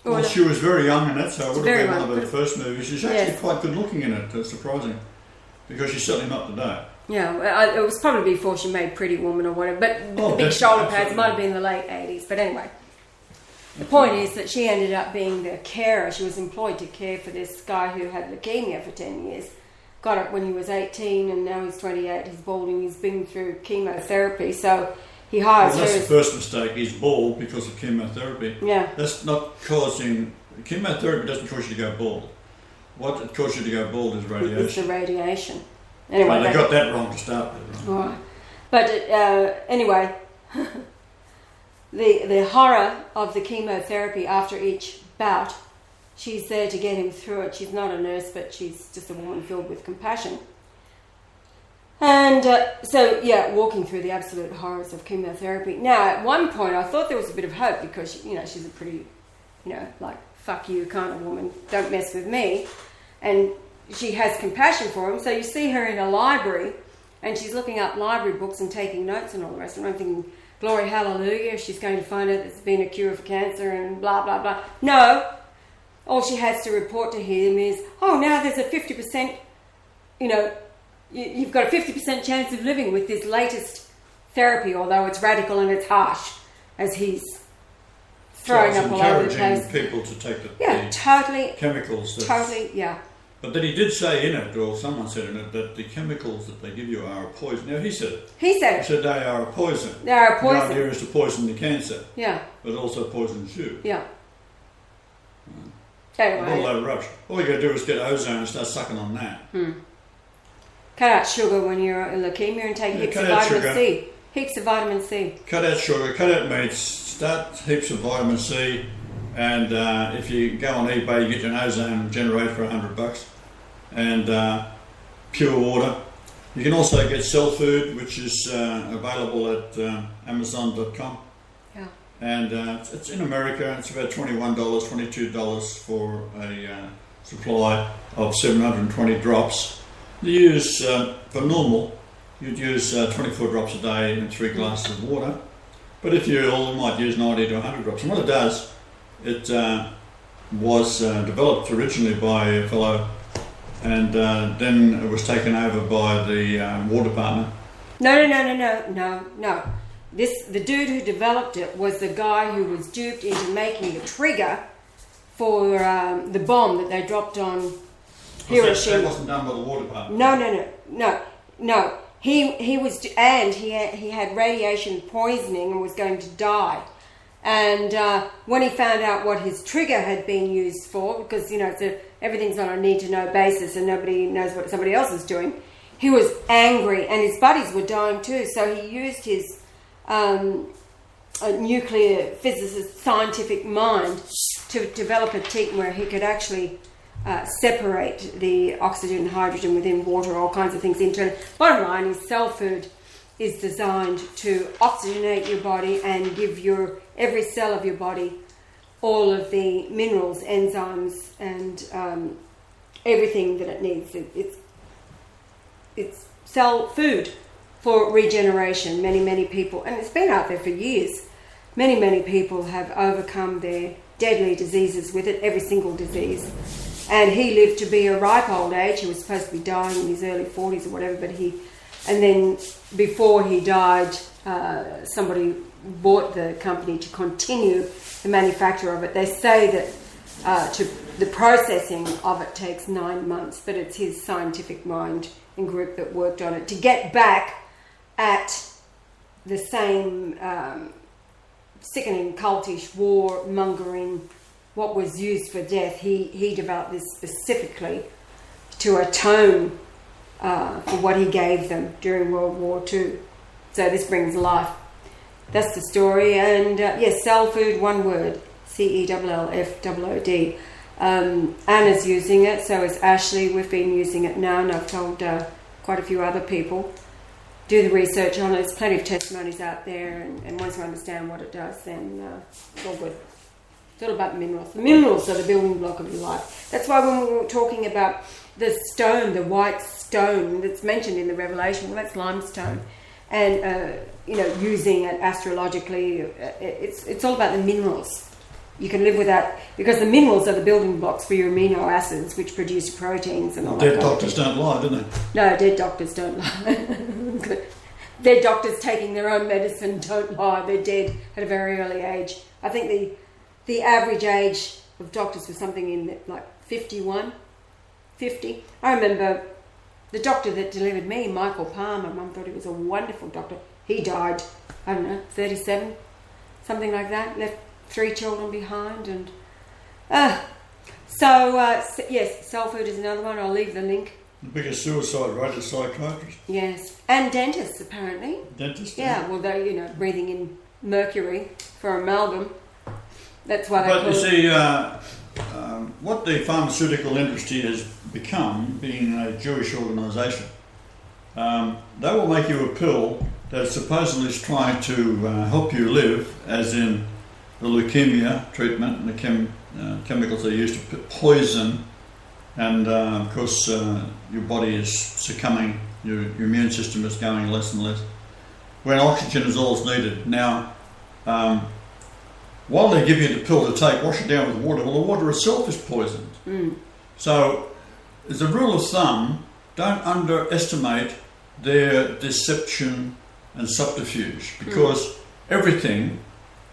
Well, she was very young in it, so it would have been one of her young. first movies. She's actually quite good looking in it, that's surprising. Because she's certainly not today. Yeah, it was probably before she made Pretty Woman or whatever, but the big shoulder pads might have been in the late 80s. But anyway, the point is that she ended up being the carer. She was employed to care for this guy who had leukemia for 10 years. Got it when he was 18 and now he's 28. He's balding. He's been through chemotherapy, so he hires her. That's the first mistake. He's bald because of chemotherapy. Yeah. That's not causing... Chemotherapy doesn't cause you to go bald. What it causes you to go bald is radiation. It's the radiation. Anyway, well, they got that wrong to start with. Right? Right. But anyway, the horror of the chemotherapy after each bout, she's there to get him through it. She's not a nurse, but she's just a woman filled with compassion. And so, yeah, walking through the absolute horrors of chemotherapy. Now, at one point, I thought there was a bit of hope because, you know, she's a pretty, you know, like, fuck you kind of woman. Don't mess with me. And she has compassion for him. So you see her in a library and she's looking up library books and taking notes and all the rest. And I'm thinking, glory, hallelujah, she's going to find out there's been a cure for cancer and blah, blah, blah. No. All she has to report to him is, oh, now there's a 50% you've got a 50% chance of living with this latest therapy, although it's radical and it's harsh, as he's throwing up all over the place. Encouraging people to take the totally chemicals. Totally, yeah. But then he did say in it, or someone said in it, that the chemicals that they give you are a poison. Now he said it. He said they are a poison. They are a poison. The idea is to poison the cancer. Yeah. But it also poisons you. Yeah. Anyway. All that rubbish. All you got to do is get ozone and start sucking on that. Cut out sugar when you're in leukemia and take heaps of vitamin C. Heaps of vitamin C. Cut out sugar, cut out meats, start heaps of vitamin C, and if you go on eBay, you get your ozone generator for $100, and pure water. You can also get Cell Food, which is available at Amazon.com. Yeah. And it's in America. It's about $21, $22 for a supply of 720 drops. You use, for normal, you'd use 24 drops a day in 3 glasses of water. But if you might use 90 to 100 drops. And what it does, it was developed originally by a fellow, and then it was taken over by the War Department. No. The dude who developed it was the guy who was duped into making the trigger for the bomb that they dropped on Hiroshima. That wasn't done by the War Department. No. He was, and he had radiation poisoning and was going to die. And when he found out what his trigger had been used for, because everything's on a need-to-know basis and nobody knows what somebody else is doing, he was angry, and his buddies were dying too. So he used his nuclear physicist scientific mind to develop a technique where he could actually separate the oxygen and hydrogen within water, all kinds of things internally. Bottom line is Cell Food is designed to oxygenate your body and give every cell of your body all of the minerals, enzymes, and everything that it needs. It's cell food for regeneration. Many people, and it's been out there for years, many people have overcome their deadly diseases with it, every single disease. And he lived to be a ripe old age. He was supposed to be dying in his early 40s or whatever, and then before he died, somebody bought the company to continue the manufacture of it. They say that the processing of it takes 9 months, but it's his scientific mind and group that worked on it to get back at the same sickening, cultish, war-mongering, what was used for death. He developed this specifically to atone for what he gave them during World War II. So this brings life. That's the story. And yes, Cell Food, one word, CELLFOOD. Anna's using it, so is Ashley. We've been using it now, and I've told quite a few other people. Do the research on it. There's plenty of testimonies out there, and once you understand what it does, then it's all good. It's all about the minerals. The minerals are the building block of your life. That's why when we were talking about the stone, the white stone that's mentioned in the Revelation, well, that's limestone. And, using it astrologically, it's all about the minerals. You can live without, because the minerals are the building blocks for your amino acids, which produce proteins and all that. Dead doctors don't lie, do they? No, dead doctors don't lie. Dead doctors taking their own medicine don't lie. They're dead at a very early age. I think the average age of doctors was something in like 51, 50. I remember the doctor that delivered me, Michael Palmer. Mum thought he was a wonderful doctor. He died, 37, something like that. Left 3 children behind, and yes, Cell Food is another one. I'll leave the link. The biggest suicide rate is psychiatrists. Yes, and dentists apparently. Dentists. Yeah, well, they're breathing in mercury for amalgam. That's why. But you see, what the pharmaceutical industry has become, being a Jewish organisation, they will make you a pill that supposedly is trying to help you live, as in the leukemia treatment and the chemicals they use to poison, and of course your body is succumbing, your immune system is going less and less, when oxygen is all that's needed. Now, while they give you the pill to take, wash it down with water, well, the water itself is poisoned. So, as a rule of thumb, don't underestimate their deception and subterfuge, because everything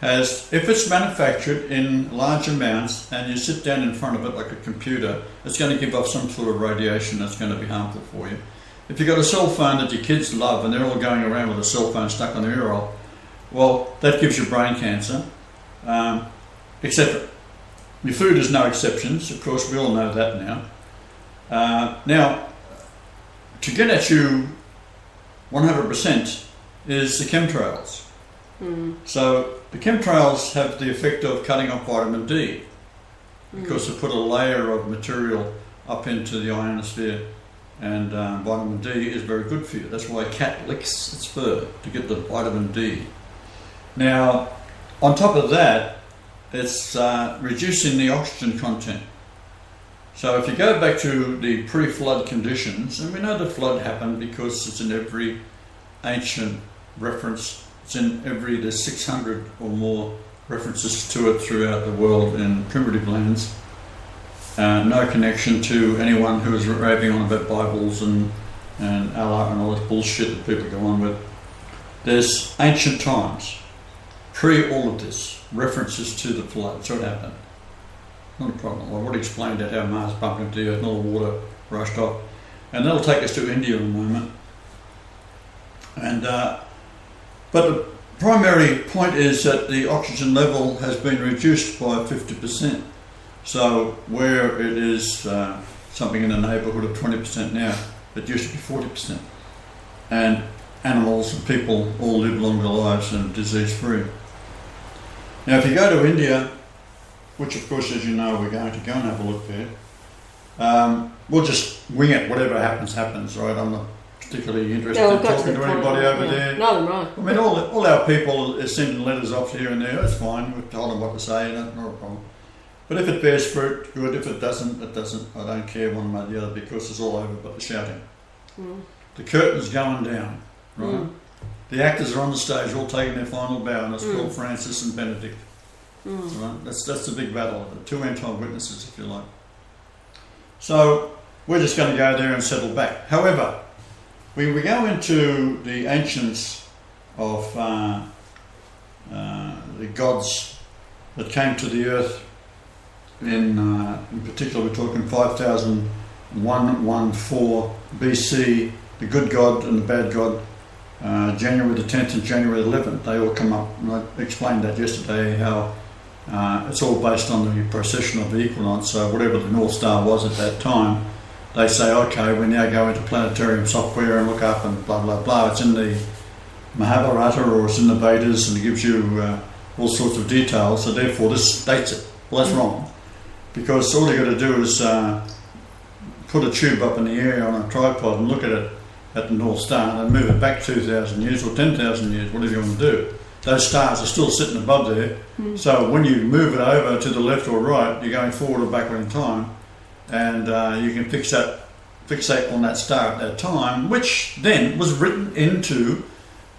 has, if it's manufactured in large amounts and you sit down in front of it like a computer, it's going to give off some sort of radiation that's going to be harmful for you. If you've got a cell phone that your kids love and they're all going around with a cell phone stuck on their ear roll, well, that gives you brain cancer, etc. Your food is no exceptions, of course, we all know that now. Now, to get at you 100% is the chemtrails. So the chemtrails have the effect of cutting off vitamin D, because they put a layer of material up into the ionosphere, and vitamin D is very good for you. That's why a cat licks its fur, to get the vitamin D. Now, on top of that, it's reducing the oxygen content. So if you go back to the pre-flood conditions, and we know the flood happened because it's in every ancient reference, there's 600 or more references to it throughout the world in primitive lands. No connection to anyone who is raving on about Bibles and Allah and all this bullshit that people go on with. There's ancient times, pre all of this, references to the flood. So it happened. Not a problem. I've already explained that how Mars bumped into the earth and all the water rushed off. And that'll take us to India in a moment. And but the primary point is that the oxygen level has been reduced by 50%. So where it is something in the neighbourhood of 20% now, it used to be 40%. And animals and people all live longer lives and disease-free. Now if you go to India, which of course, as you know, we're going to go and have a look there, we'll just wing it, whatever happens, right? I'm not particularly interested in talking to anybody over there. No, right. I mean, all our people are sending letters off here and there, that's fine, we've told them what to say, not a problem. But if it bears fruit, good. If it doesn't, it doesn't. I don't care one way or the other, because it's all over but the shouting. The curtain's going down, right? The actors are on the stage all taking their final bow, and it's called Francis and Benedict. Right? That's the big battle, the two anti-witnesses, if you like. So we're just going to go there and settle back. However, when we go into the ancients of the gods that came to the earth, in particular we're talking 5114 BC, the good god and the bad god, January the 10th and January the 11th, they all come up, and I explained that yesterday, how it's all based on the precession of the equinox. So whatever the North Star was at that time, they say, okay, we now go into planetarium software and look up and blah, blah, blah. It's in the Mahabharata or it's in the Vedas, and it gives you all sorts of details. So therefore this dates it. Well, that's wrong, because all you got to do is put a tube up in the air on a tripod and look at it at the North Star and move it back 2,000 years or 10,000 years, whatever you want to do. Those stars are still sitting above there. So when you move it over to the left or right, you're going forward or backward in time, and you can fixate on that star at that time, which then was written into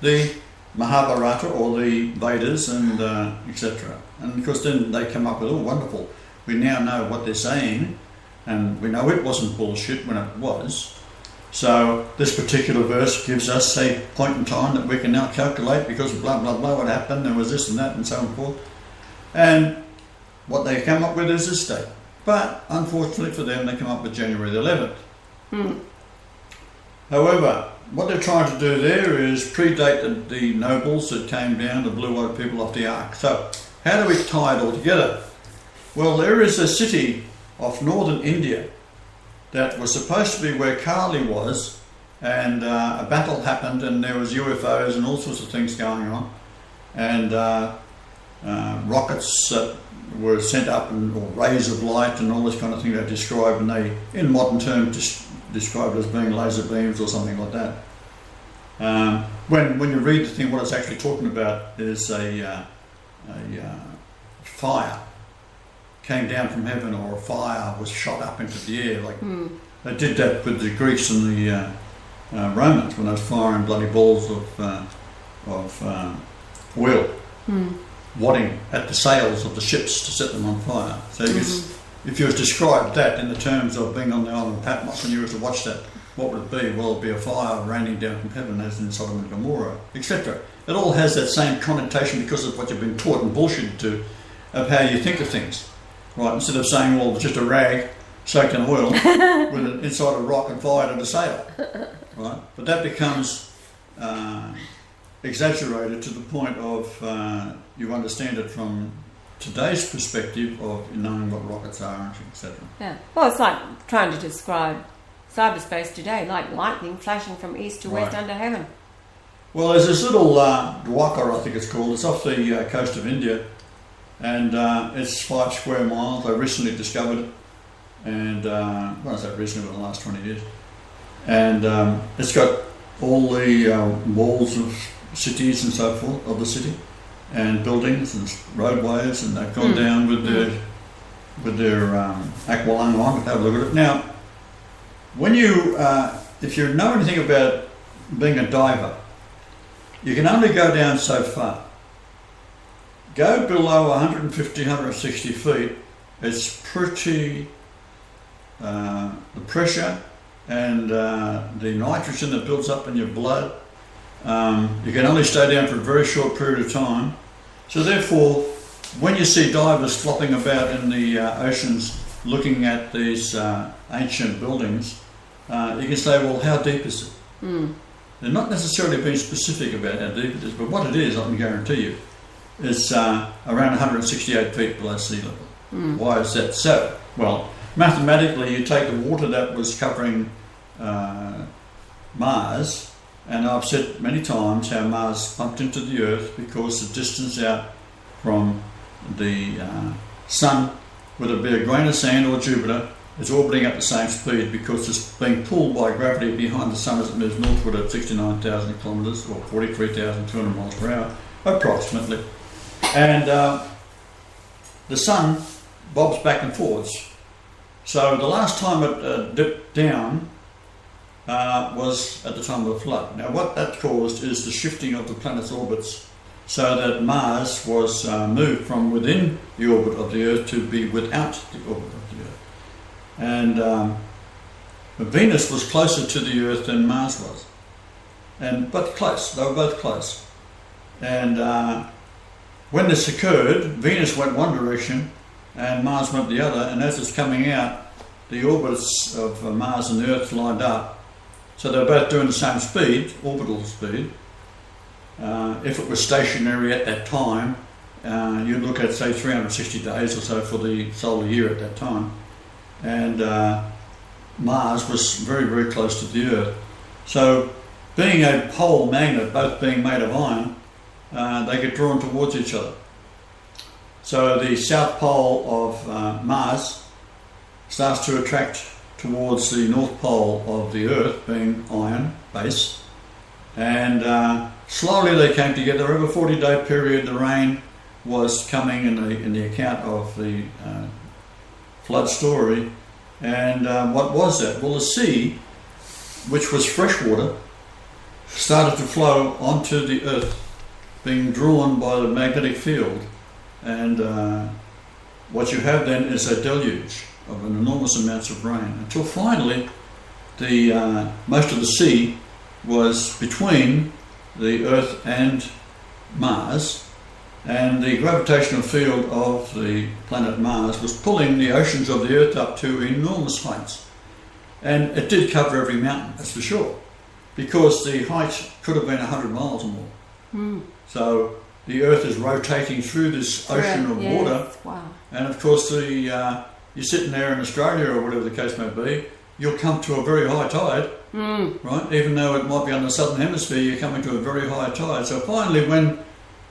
the Mahabharata or the Vedas and etc. And of course then they come up with, oh wonderful, we now know what they're saying, and we know it wasn't bullshit when it was. So this particular verse gives us a point in time that we can now calculate, because blah blah blah what happened, there was this and that and so on and forth. And what they come up with is this date. But unfortunately for them, they come up with January the 11th. However, what they're trying to do there is predate the nobles that came down, the blue-eyed people off the ark. So how do we tie it all together? Well, there is a city off northern India that was supposed to be where Kali was, and a battle happened, and there was UFOs and all sorts of things going on, and rockets that were sent up, or rays of light and all this kind of thing they described, and they, in modern terms, described as being laser beams or something like that. When you read the thing, what it's actually talking about is a fire came down from heaven, or a fire was shot up into the air. Like they did that with the Greeks and the Romans when they was firing bloody balls of oil, wadding at the sails of the ships to set them on fire. So if you was described that in the terms of being on the island of Patmos, and you were to watch that what would it be? Well, it'd be a fire raining down from heaven as in Sodom and Gomorrah, etc. It all has that same connotation because of what you've been taught and bullshitted to of how you think of things. Right? Instead of saying, well, it's just a rag soaked in oil with it inside a rock and fired at a sail. Right? But that becomes exaggerated to the point of you understand it from today's perspective of knowing what rockets are, etc. Yeah. Well, it's like trying to describe cyberspace today, like lightning flashing from east to west under heaven. Well, there's this little Dwarka, I think it's called. It's off the coast of India, and it's 5 square miles. They recently discovered it, and well, I say recently, in the last 20 years. And it's got all the walls of cities and so forth, of the city, and buildings and roadways, and they've gone down with their aqualung on to have a look at it. Now, when you, if you know anything about being a diver, you can only go down so far. Go below 150, 160 feet, it's pretty, the pressure and the nitrogen that builds up in your blood, you can only stay down for a very short period of time. So therefore, when you see divers flopping about in the oceans looking at these ancient buildings, you can say, well, how deep is it? They're not necessarily being specific about how deep it is, but what it is, I can guarantee you, is around 168 feet below sea level. Why is that so? Well, mathematically, you take the water that was covering Mars, and I've said many times how Mars bumped into the Earth because the distance out from the Sun, whether it be a grain of sand or Jupiter, is orbiting at the same speed because it's being pulled by gravity behind the Sun as it moves northward at 69,000 kilometres or 43,200 miles per hour, approximately. And the Sun bobs back and forwards. So the last time it dipped down was at the time of the flood. Now what that caused is the shifting of the planet's orbits so that Mars was moved from within the orbit of the Earth to be without the orbit of the Earth. And Venus was closer to the Earth than Mars was. But close, they were both close. And when this occurred, Venus went one direction and Mars went the other, and as it's coming out, the orbits of Mars and the Earth lined up. So they're both doing the same speed, orbital speed. If it was stationary at that time, you'd look at, say, 360 days or so for the solar year at that time. And Mars was very, very close to the Earth. So being a pole magnet, both being made of iron, they get drawn towards each other. So the south pole of Mars starts to attract towards the north pole of the Earth, being iron base, and slowly they came together. Over a 40-day period, the rain was coming in the account of the flood story. And what was that? Well, the sea, which was fresh water, started to flow onto the Earth, being drawn by the magnetic field. And what you have then is a deluge of an enormous amounts of rain, until finally the most of the sea was between the Earth and Mars, and the gravitational field of the planet Mars was pulling the oceans of the Earth up to enormous heights. And it did cover every mountain, that's for sure, because the height could have been 100 miles or more. So the Earth is rotating through this ocean of water. Wow. And of course, you're sitting there in Australia or whatever the case may be, you'll come to a very high tide, right? Even though it might be on the southern hemisphere, you're coming to a very high tide. So finally, when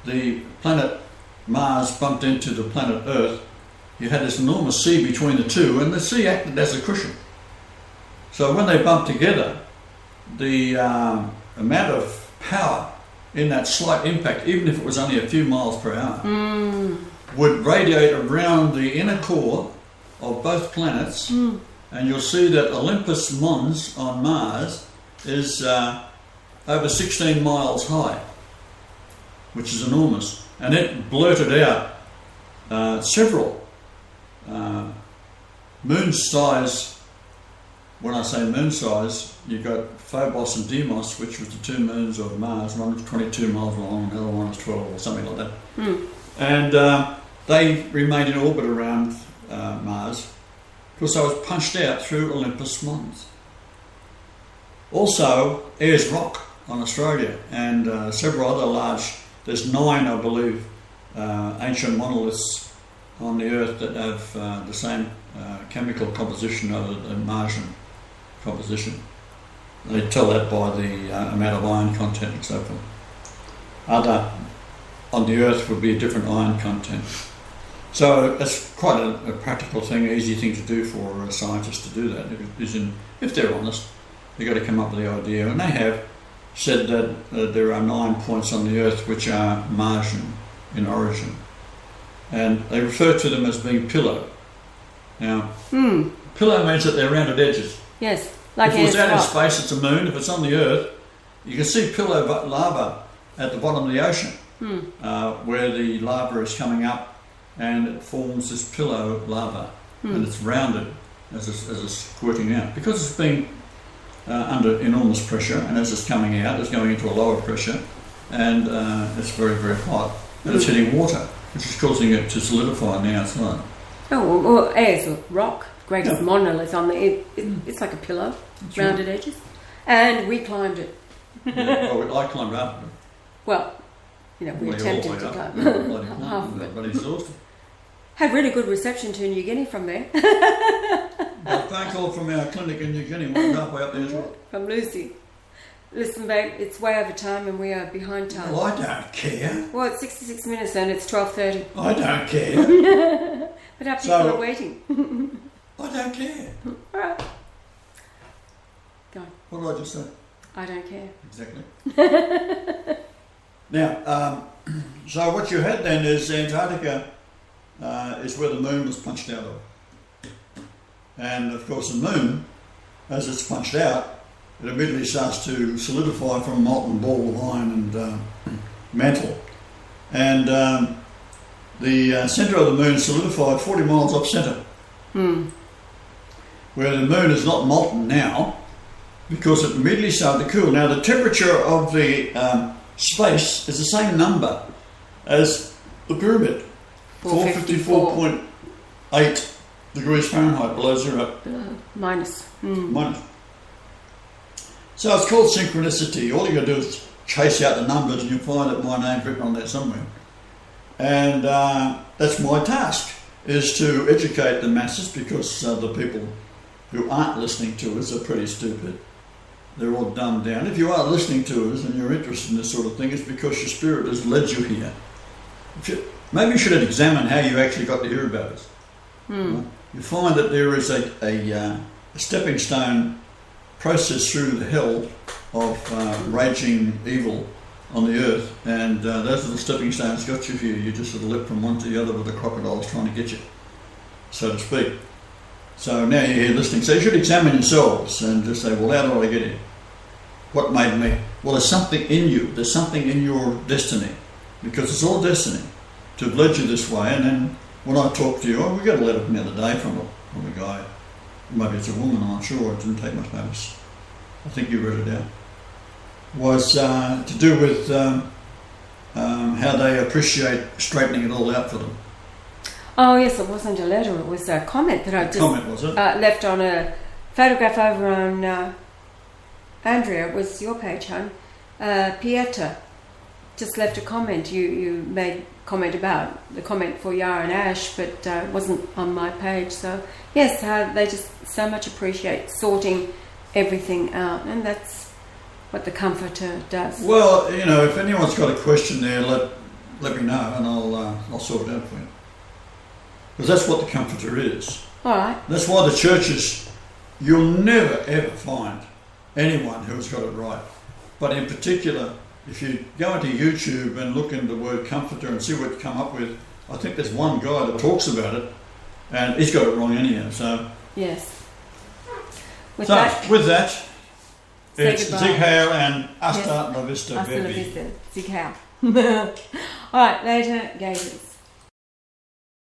the planet Mars bumped into the planet Earth, you had this enormous sea between the two, and the sea acted as a cushion. So when they bumped together, the amount of power in that slight impact, even if it was only a few miles per hour, would radiate around the inner core of both planets, and you'll see that Olympus Mons on Mars is over 16 miles high, which is enormous. And it blurted out several moon-sized when I say moon size, you've got Phobos and Deimos, which was the two moons of Mars. One was 22 miles long, and the other one was 12 or something like that. And they remained in orbit around Mars because they was punched out through Olympus Mons. Also, Ayers Rock on Australia and several other large, there's 9, I believe, ancient monoliths on the Earth that have the same chemical composition other than Martian composition. They tell that by the amount of iron content and so forth. Other on the Earth would be a different iron content. So it's quite a practical thing, easy thing to do for scientists to do that. If they're honest, they've got to come up with the idea. And they have said that there are 9 points on the Earth which are Martian in origin. And they refer to them as being pillow. Now, pillow means that they're rounded edges. Yes, like if it was out in space, it's a moon. If it's on the Earth, you can see pillow lava at the bottom of the ocean, where the lava is coming up and it forms this pillow lava, and it's rounded as it's squirting out. Because it's being under enormous pressure, and as it's coming out, it's going into a lower pressure, and it's very, very hot, and it's hitting water, which is causing it to solidify on the outside. Oh, well, Ayers Rock, greatest monolith on the it's like a pillow, that's rounded edges, and we climbed it. I climbed up. Well, we attempted to climb half of it. But exhausted. Had really good reception to New Guinea from there. A phone call from our clinic in New Guinea went halfway up there as well. From Lucy. Listen, babe, it's way over time and we are behind time. Well, I don't care. Well, it's 66 minutes and it's 12:30. I don't care. But our people are waiting. I don't care. All right. Go on. What did I just say? I don't care. Exactly. Now, so what you had then is Antarctica is where the moon was punched out of. And of course the moon, as it's punched out, it immediately starts to solidify from a molten ball of iron and mantle. And the centre of the moon solidified 40 miles off centre. Where the moon is not molten now, because it immediately started to cool. Now the temperature of the space is the same number as the pyramid, 454.8 degrees Fahrenheit below zero. Minus. Minus. So it's called synchronicity. All you got to do is chase out the numbers and you'll find that my name's written on there somewhere. And that's my task, is to educate the masses, because the people who aren't listening to us are pretty stupid. They're all dumbed down. If you are listening to us and you're interested in this sort of thing, it's because your spirit has led you here. Maybe you should examine how you actually got to hear about us. You find that there is a stepping stone process through the hell of raging evil on the earth, and those little stepping stones got you here. You just sort of leapt from one to the other with the crocodiles trying to get you, so to speak. So now you're here listening. So you should examine yourselves and just say, well, how did I get here? What made me? Well, there's something in you. There's something in your destiny, because it's all destiny to have led you this way. And then when I talk to you, we got a letter from the other day from a guy. Maybe it's a woman, I'm not sure. I didn't take much notice. I think you read it out. Was to do with how they appreciate straightening it all out for them. Oh yes, it wasn't a letter, it was a comment that I just was it? Left on a photograph over on Andrea. It was your page, hon. Pieta just left a comment. You made comment about the comment for Yara and Ash, but it wasn't on my page. So yes, they just so much appreciate sorting everything out, and that's what the Comforter does. Well, if anyone's got a question there, let me know, and I'll sort it out for you. Because that's what the Comforter is. All right. That's why the churches, you'll never ever find anyone who's got it right. But in particular, if you go into YouTube and look into the word Comforter and see what you come up with, I think there's one guy that talks about it, and he's got it wrong anyhow. So yes. With that, it's goodbye. Zig Heil and Hasta la vista, Hasta la baby. vista. Zig Heil. All right, later, Gators.